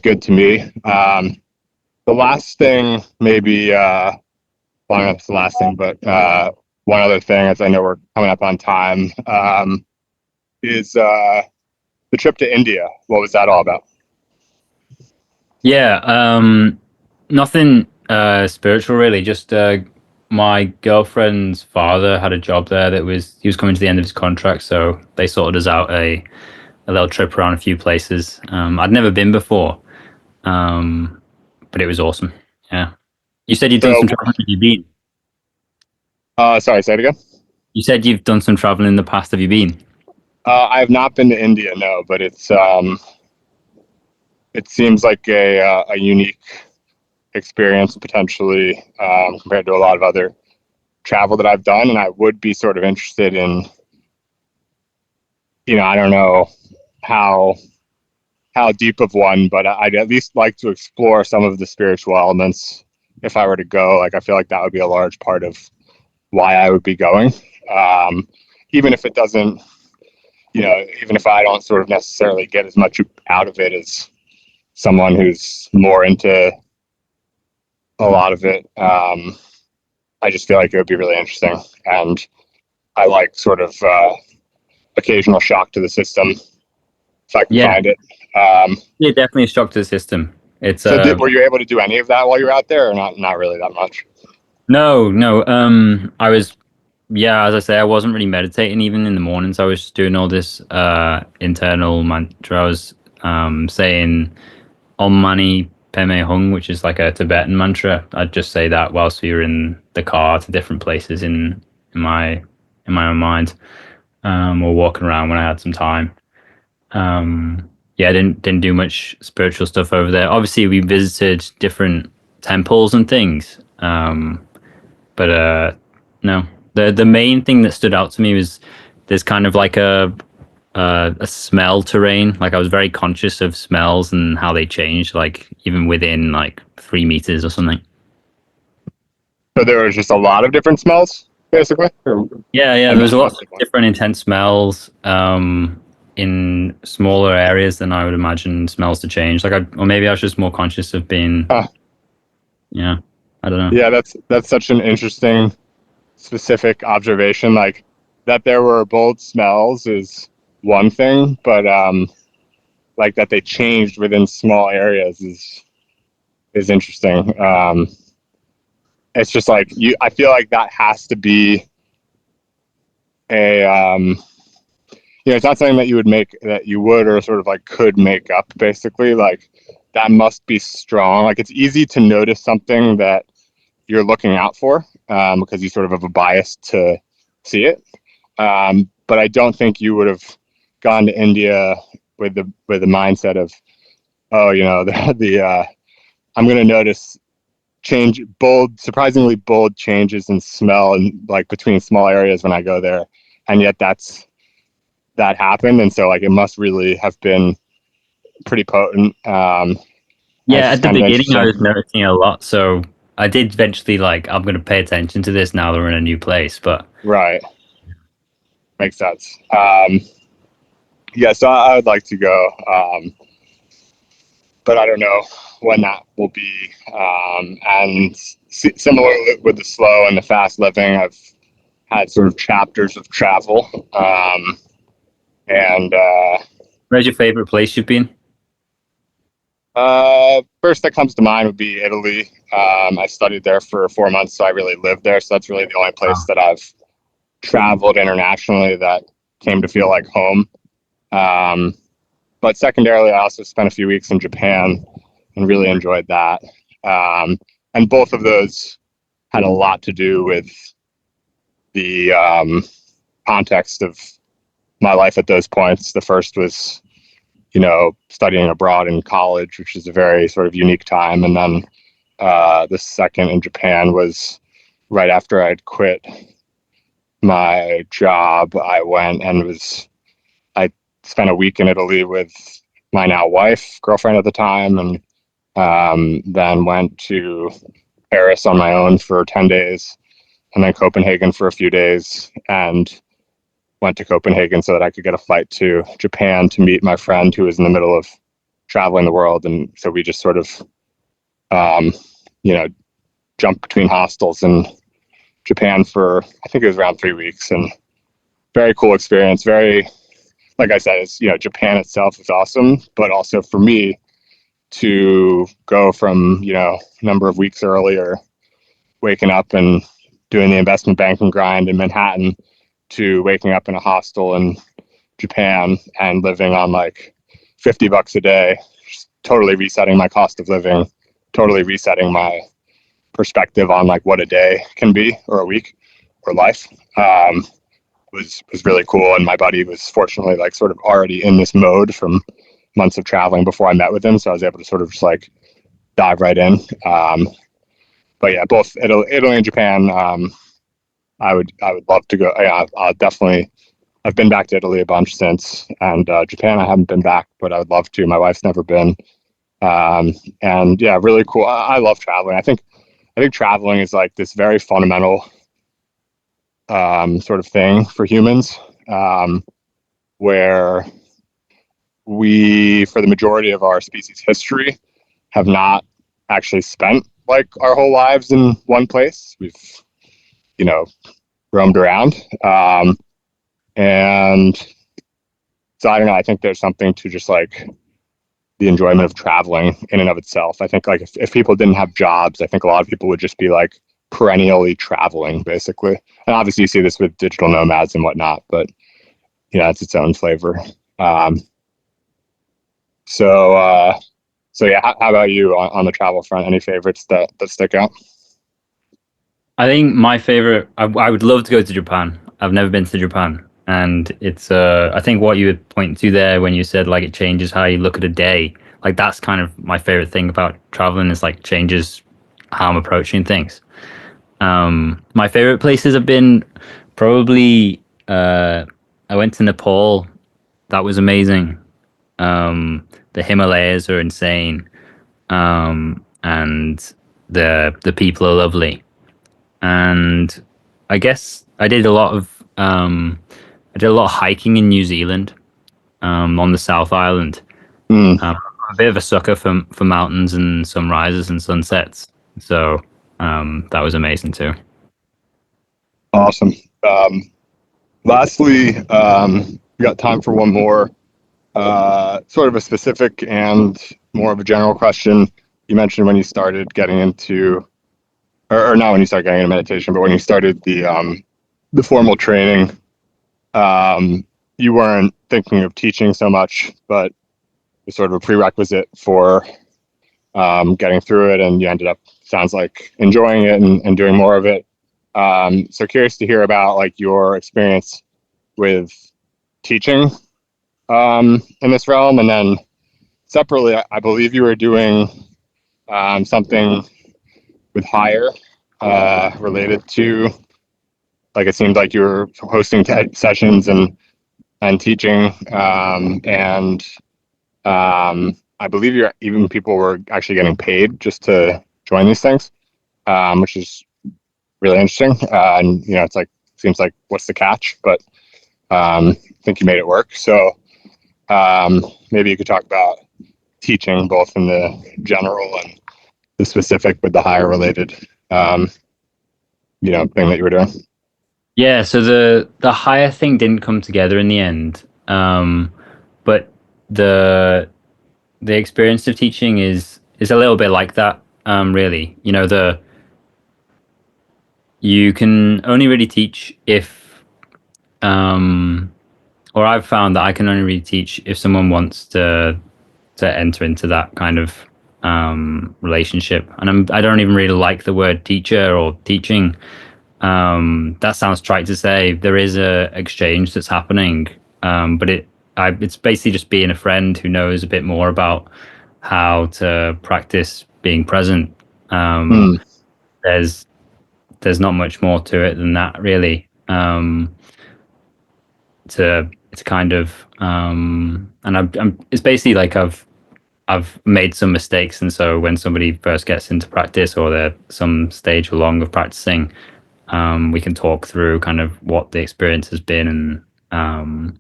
B: good to me. The last thing, maybe, well, I don't know if it's the last thing, but one other thing, as I know we're coming up on time, is the trip to India. What was that all about?
A: Yeah, nothing spiritual really. Just my girlfriend's father had a job there he was coming to the end of his contract, so they sorted us out a little trip around a few places. I'd never been before, but it was awesome. Yeah. You said you've done some traveling. Have you been?
B: Sorry, say it again.
A: You said you've done some traveling in the past. Have you been?
B: I have not been to India, no, but it seems like a unique experience potentially compared to a lot of other travel that I've done, and I would be sort of interested in, I don't know how deep of one, but I'd at least like to explore some of the spiritual elements if I were to go. Like I feel like that would be a large part of why I would be going, even if it doesn't, even if I don't sort of necessarily get as much out of it as someone who's more into a lot of it. I just feel like it would be really interesting, and I like sort of occasional shock to the system if I can find it.
A: Yeah, definitely a shock to the system. It's
B: so were you able to do any of that while you were out there, or not really that much?
A: No. I was, as I say, I wasn't really meditating even in the mornings. I was doing all this internal mantra. I was saying Om Mani Peme Hung, which is like a Tibetan mantra. I'd just say that whilst we were in the car to different places in my own mind, or walking around when I had some time. Yeah, I didn't do much spiritual stuff over there. Obviously, we visited different temples and things, but no. The main thing that stood out to me was there's kind of like a smell terrain. Like I was very conscious of smells and how they change, like even within like 3 meters or something.
B: So there was just a lot of different smells, basically.
A: Yeah.
B: And
A: There was
B: not
A: a lot
B: just
A: of
B: one.
A: different intense smells in smaller areas than I would imagine smells to change. Or maybe I was just more conscious of being,
B: Huh.
A: yeah, I don't know.
B: Yeah, that's such an interesting specific observation. Like that there were bold smells is one thing, but like that they changed within small areas is interesting. It's just like I feel like that has to be a it's not something that you would or sort of like could make up, basically. Like that must be strong. Like it's easy to notice something that you're looking out for, because you sort of have a bias to see it. But I don't think you would have gone to India with the mindset of, oh, the I'm going to notice surprisingly bold changes in smell and like between small areas when I go there, and yet that happened, and so like it must really have been pretty potent. It's
A: Yeah,
B: just
A: at the
B: kind of
A: beginning I
B: interesting.
A: was noticing a lot, so I did eventually like I'm going to pay attention to this now that we're in a new place. But
B: Right, makes sense. Yeah, so I would like to go, but I don't know when that will be. And similar with the slow and the fast living, I've had sort of chapters of travel. And
A: where's your favorite place you've been?
B: First that comes to mind would be Italy. I studied there for 4 months, so I really lived there. So that's really the only place that I've traveled internationally that came to feel like home. Um, but secondarily, I also spent a few weeks in Japan and really enjoyed that. Um, and both of those had a lot to do with the context of my life at those points. The first was, studying abroad in college, which is a very sort of unique time. And then the second in Japan was right after I'd quit my job. I spent a week in Italy with my now wife, girlfriend at the time, and then went to Paris on my own for 10 days, and then Copenhagen for a few days, and went to Copenhagen so that I could get a flight to Japan to meet my friend who was in the middle of traveling the world. And so we just sort of, um, jumped between hostels in Japan for, I think it was around 3 weeks, and very cool experience. Very, like I said, Japan itself is awesome, but also for me to go from, a number of weeks earlier, waking up and doing the investment banking grind in Manhattan, to waking up in a hostel in Japan and living on like $50 a day, totally resetting my cost of living, totally resetting my perspective on like what a day can be, or a week, or life. Was really cool, and my buddy was fortunately like sort of already in this mode from months of traveling before I met with him, so I was able to sort of just like dive right in. But yeah, both Italy and Japan. I would love to go. Yeah, I'll definitely. I've been back to Italy a bunch since, and Japan I haven't been back, but I would love to. My wife's never been, and yeah, really cool. I love traveling. I think traveling is like this very fundamental sort of thing for humans, where we, for the majority of our species history, have not actually spent like our whole lives in one place. We've, you know, roamed around. And so I don't know. I think there's something to just like the enjoyment of traveling in and of itself. I think like if people didn't have jobs, I think a lot of people would just be like perennially traveling, basically. And obviously you see this with digital nomads and whatnot, but it's its own flavor. Um, so So yeah, how about you on the travel front? Any favorites that stick out?
A: I think my favorite, I would love to go to Japan. I've never been to Japan. And it's, I think what you would point to there when you said like it changes how you look at a day, like that's kind of my favorite thing about traveling is like changes how I'm approaching things. My favorite places have been probably, I went to Nepal. That was amazing. The Himalayas are insane. And the people are lovely. And I guess I did a lot of hiking in New Zealand, on the South Island.
B: Mm,
A: I'm a bit of a sucker for mountains and sunrises and sunsets, so that was amazing too.
B: awesome. Lastly, we got time for one more, sort of a specific and more of a general question. You mentioned when you started getting into, or not when you started getting into meditation, but when you started the formal training, you weren't thinking of teaching so much, but it's sort of a prerequisite for getting through it, and you ended up, sounds like, enjoying it and doing more of it. So curious to hear about like your experience with teaching in this realm, and then separately, I believe you were doing something with Hire related to, like, it seemed like you were hosting sessions and teaching, and I believe you're even people were actually getting paid just to join these things, which is really interesting. And it's like, seems like, what's the catch? But I think you made it work. So maybe you could talk about teaching both in the general and the specific with the higher related, thing that you were doing.
A: Yeah, so the higher thing didn't come together in the end, but the the experience of teaching is a little bit like that. Really, the you can only really teach if, or I've found that I can only really teach if someone wants to enter into that kind of relationship. And I don't even really like the word teacher or teaching. That sounds trite to say. There is a exchange that's happening, but it's basically just being a friend who knows a bit more about how to practice being present.
B: Hmm.
A: There's there's not much more to it than that, really. It's kind of, and it's basically like I've made some mistakes, and so when somebody first gets into practice or they're some stage along of practicing, we can talk through kind of what the experience has been, and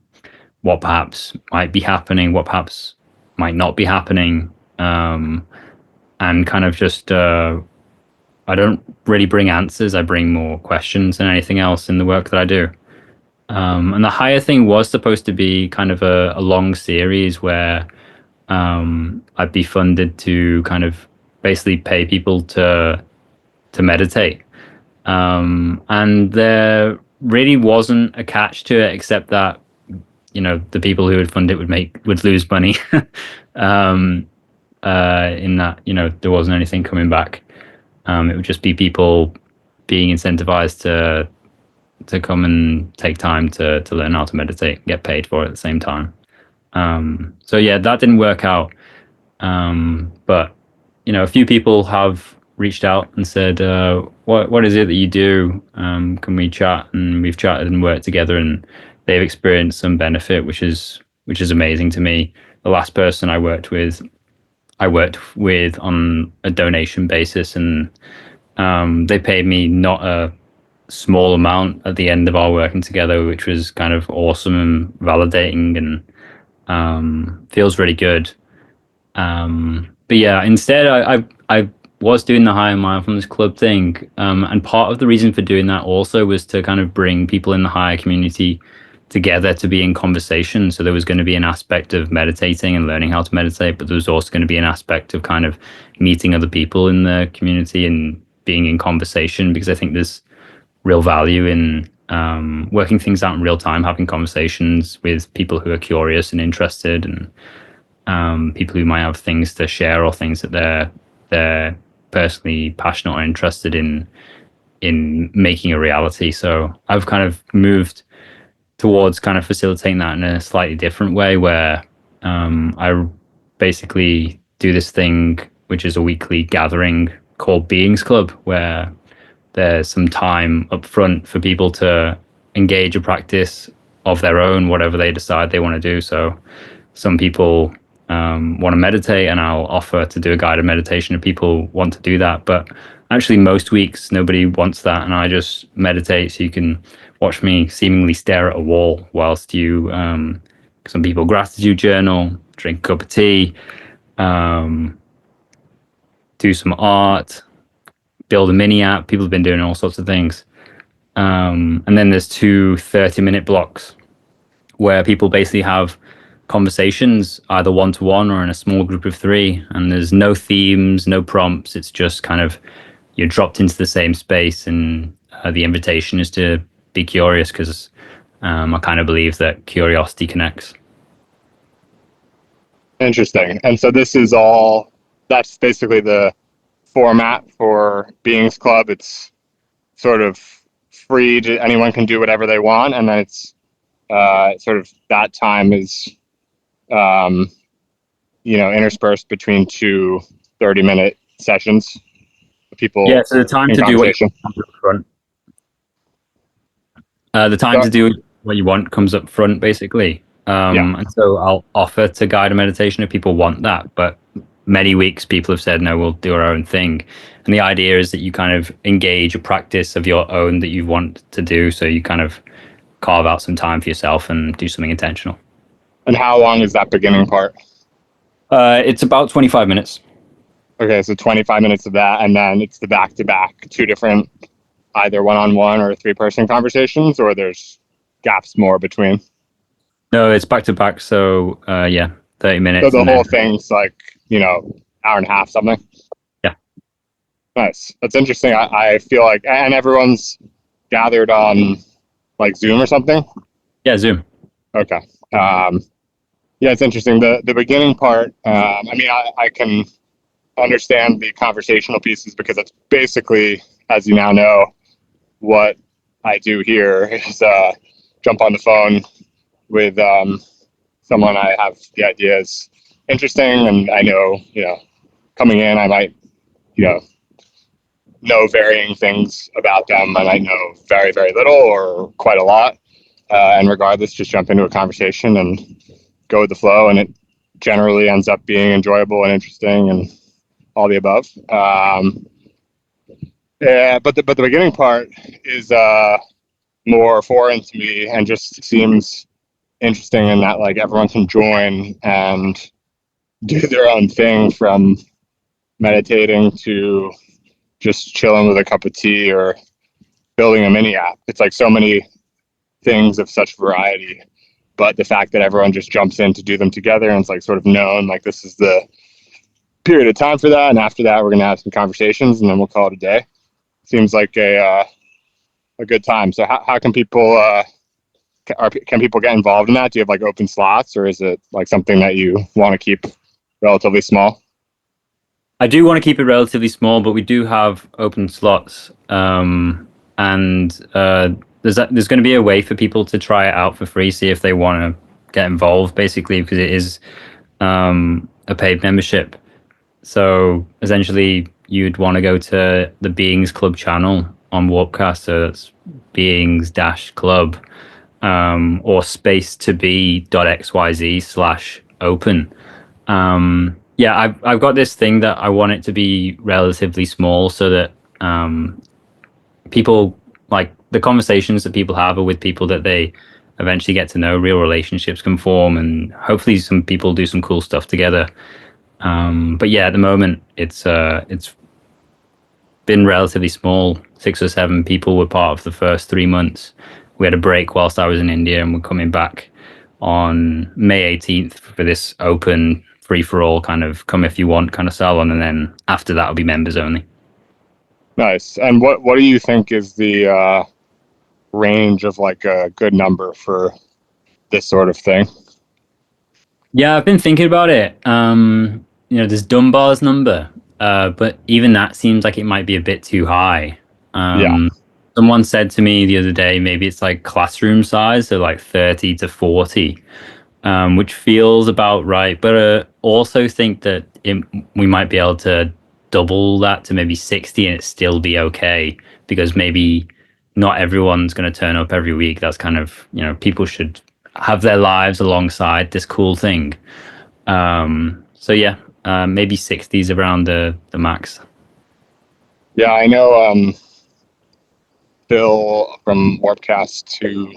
A: what perhaps might be happening, what perhaps might not be happening, and kind of just, I don't really bring answers. I bring more questions than anything else in the work that I do. And the higher thing was supposed to be kind of a long series where, I'd be funded to kind of basically pay people to meditate. And there really wasn't a catch to it, except that the people who would fund it would lose money. um, in that there wasn't anything coming back. It would just be people being incentivized to come and take time to learn how to meditate, get paid for it at the same time. So yeah, that didn't work out. But a few people have reached out and said, what is it that you do? Can we chat? And we've chatted and worked together, and they've experienced some benefit, which is amazing to me. The last person I worked with on a donation basis, and they paid me not a small amount at the end of our working together, which was kind of awesome and validating, and feels really good. But yeah, instead, I was doing the higher mindfulness club thing, and part of the reason for doing that also was to kind of bring people in the higher community together to be in conversation. So there was going to be an aspect of meditating and learning how to meditate, but there was also going to be an aspect of kind of meeting other people in the community and being in conversation, because I think there's real value in, working things out in real time, having conversations with people who are curious and interested, and people who might have things to share or things that they're personally passionate or interested in making a reality. So I've kind of moved towards kind of facilitating that in a slightly different way, where I basically do this thing which is a weekly gathering called Beings Club, where there's some time up front for people to engage a practice of their own, whatever they decide they want to do. So some people want to meditate, and I'll offer to do a guided meditation if people want to do that. But actually, most weeks nobody wants that, and I just meditate. So you can watch me seemingly stare at a wall whilst you. Some people gratitude journal, drink a cup of tea, do some art, build a mini app. People have been doing all sorts of things. And then there's 2 30-minute blocks where people basically have conversations, either one-to-one or in a small group of 3. And there's no themes, no prompts. It's just kind of you're dropped into the same space. And the invitation is to be curious, because I kind of believe that curiosity connects.
B: Interesting. And so that's basically the format for Beings Club. It's sort of free to anyone can do whatever they want. And then it's sort of that time is, interspersed between 2 30-minute sessions. People.
A: Yeah, so the time to do what you want comes up front. The time to do what you want comes up front, basically. And so I'll offer to guide a meditation if people want that. But many weeks people have said, no, we'll do our own thing. And the idea is that you kind of engage a practice of your own that you want to do. So you kind of carve out some time for yourself and do something intentional.
B: And how long is that beginning part?
A: It's about 25 minutes.
B: Okay, so 25 minutes of that, and then it's the back-to-back 2 different, either one-on-one or 3-person conversations, or there's gaps more between?
A: No, it's back-to-back, so 30 minutes.
B: So the whole thing's like, hour and a half, something?
A: Yeah.
B: Nice. That's interesting. I feel like, and everyone's gathered on like Zoom or something?
A: Yeah, Zoom.
B: Okay. It's interesting. The beginning part, I can understand the conversational pieces, because that's basically, as you now know, what I do here is jump on the phone with someone I have the idea is interesting, and I know, coming in, I might, know varying things about them. I might know very, very little or quite a lot. And regardless, just jump into a conversation and go with the flow. And it generally ends up being enjoyable and interesting and all the above. But the beginning part is more foreign to me, and just seems interesting in that, like, everyone can join and do their own thing, from meditating to just chilling with a cup of tea or building a mini app. It's like so many things of such variety, but the fact that everyone just jumps in to do them together, and it's like sort of known, like, this is the period of time for that, and after that we're going to have some conversations and then we'll call it a day. Seems like a good time. So how can people can people get involved in that? Do you have like open slots, or is it like something that you want to keep relatively small?
A: I do want to keep it relatively small, but we do have open slots, and there's going to be a way for people to try it out for free, see if they want to get involved, basically, because it is a paid membership. So essentially, you'd want to go to the Beings Club channel on Warpcast, so that's beings-club, or space2be.xyz/open. I've got this thing that I want it to be relatively small, so that people, like, the conversations that people have are with people that they eventually get to know, real relationships can form, and hopefully some people do some cool stuff together. But yeah, at the moment it's been relatively small. 6 or 7 people were part of the first 3 months. We had a break whilst I was in India, and we're coming back on May 18th for this open free-for-all kind of come if you want kind of salon, and then after that will be members only.
B: Nice. And what do you think is the range of like a good number for this sort of thing?
A: Yeah, I've been thinking about it. There's Dunbar's number, but even that seems like it might be a bit too high.
B: Yeah.
A: Someone said to me the other day, maybe it's like classroom size, so like 30 to 40, which feels about right. But also think that we might be able to double that to maybe 60 and it still be okay because maybe not everyone's going to turn up every week. That's kind of, people should have their lives alongside this cool thing. So yeah, maybe 60s around the max.
B: Yeah, I know Phil from Warpcast to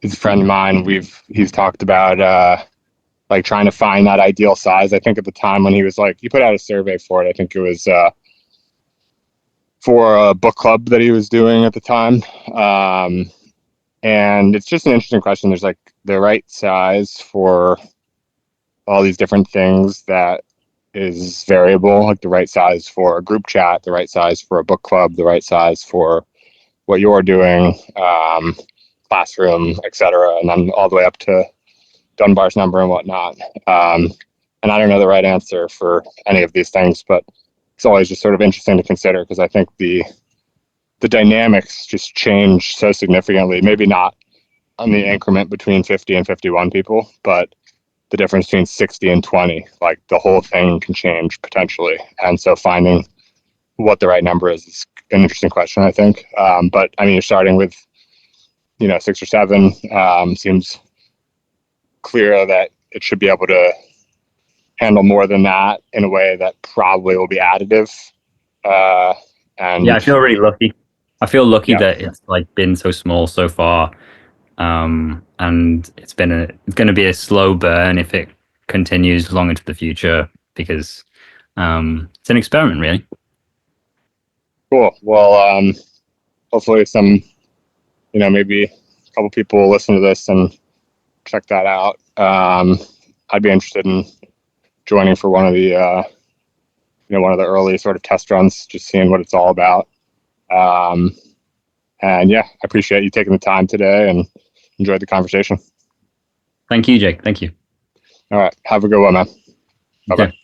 B: is a friend of mine. He's talked about like trying to find that ideal size. I think at the time when he was like he put out a survey for it. I think it was for a book club that he was doing at the time. And it's just an interesting question. There's like the right size for all these different things that is variable, like the right size for a group chat, the right size for a book club, the right size for what you're doing, classroom, etc., and then all the way up to Dunbar's number and whatnot. And I don't know the right answer for any of these things, but it's always just sort of interesting to consider because I think the dynamics just change so significantly. Maybe not on the increment between 50 and 51 people, but the difference between 60 and 20, like the whole thing can change potentially. And so finding what the right number is an interesting question, I think. But I mean, you're starting with, 6 or 7. Seems clear that it should be able to handle more than that in a way that probably will be additive. And
A: Yeah, I feel really lucky. I feel lucky
B: yeah,
A: that it's like been so small so far. And it's going to be a slow burn if it continues long into the future because it's an experiment, really.
B: cool. Well, hopefully some, maybe a couple people will listen to this and check that out. I'd be interested in joining for one of the, one of the early sort of test runs, just seeing what it's all about. And yeah, I appreciate you taking the time today and enjoyed the conversation.
A: Thank you, Jake. Thank you.
B: All right. Have a good one, man. Bye bye.
A: Okay.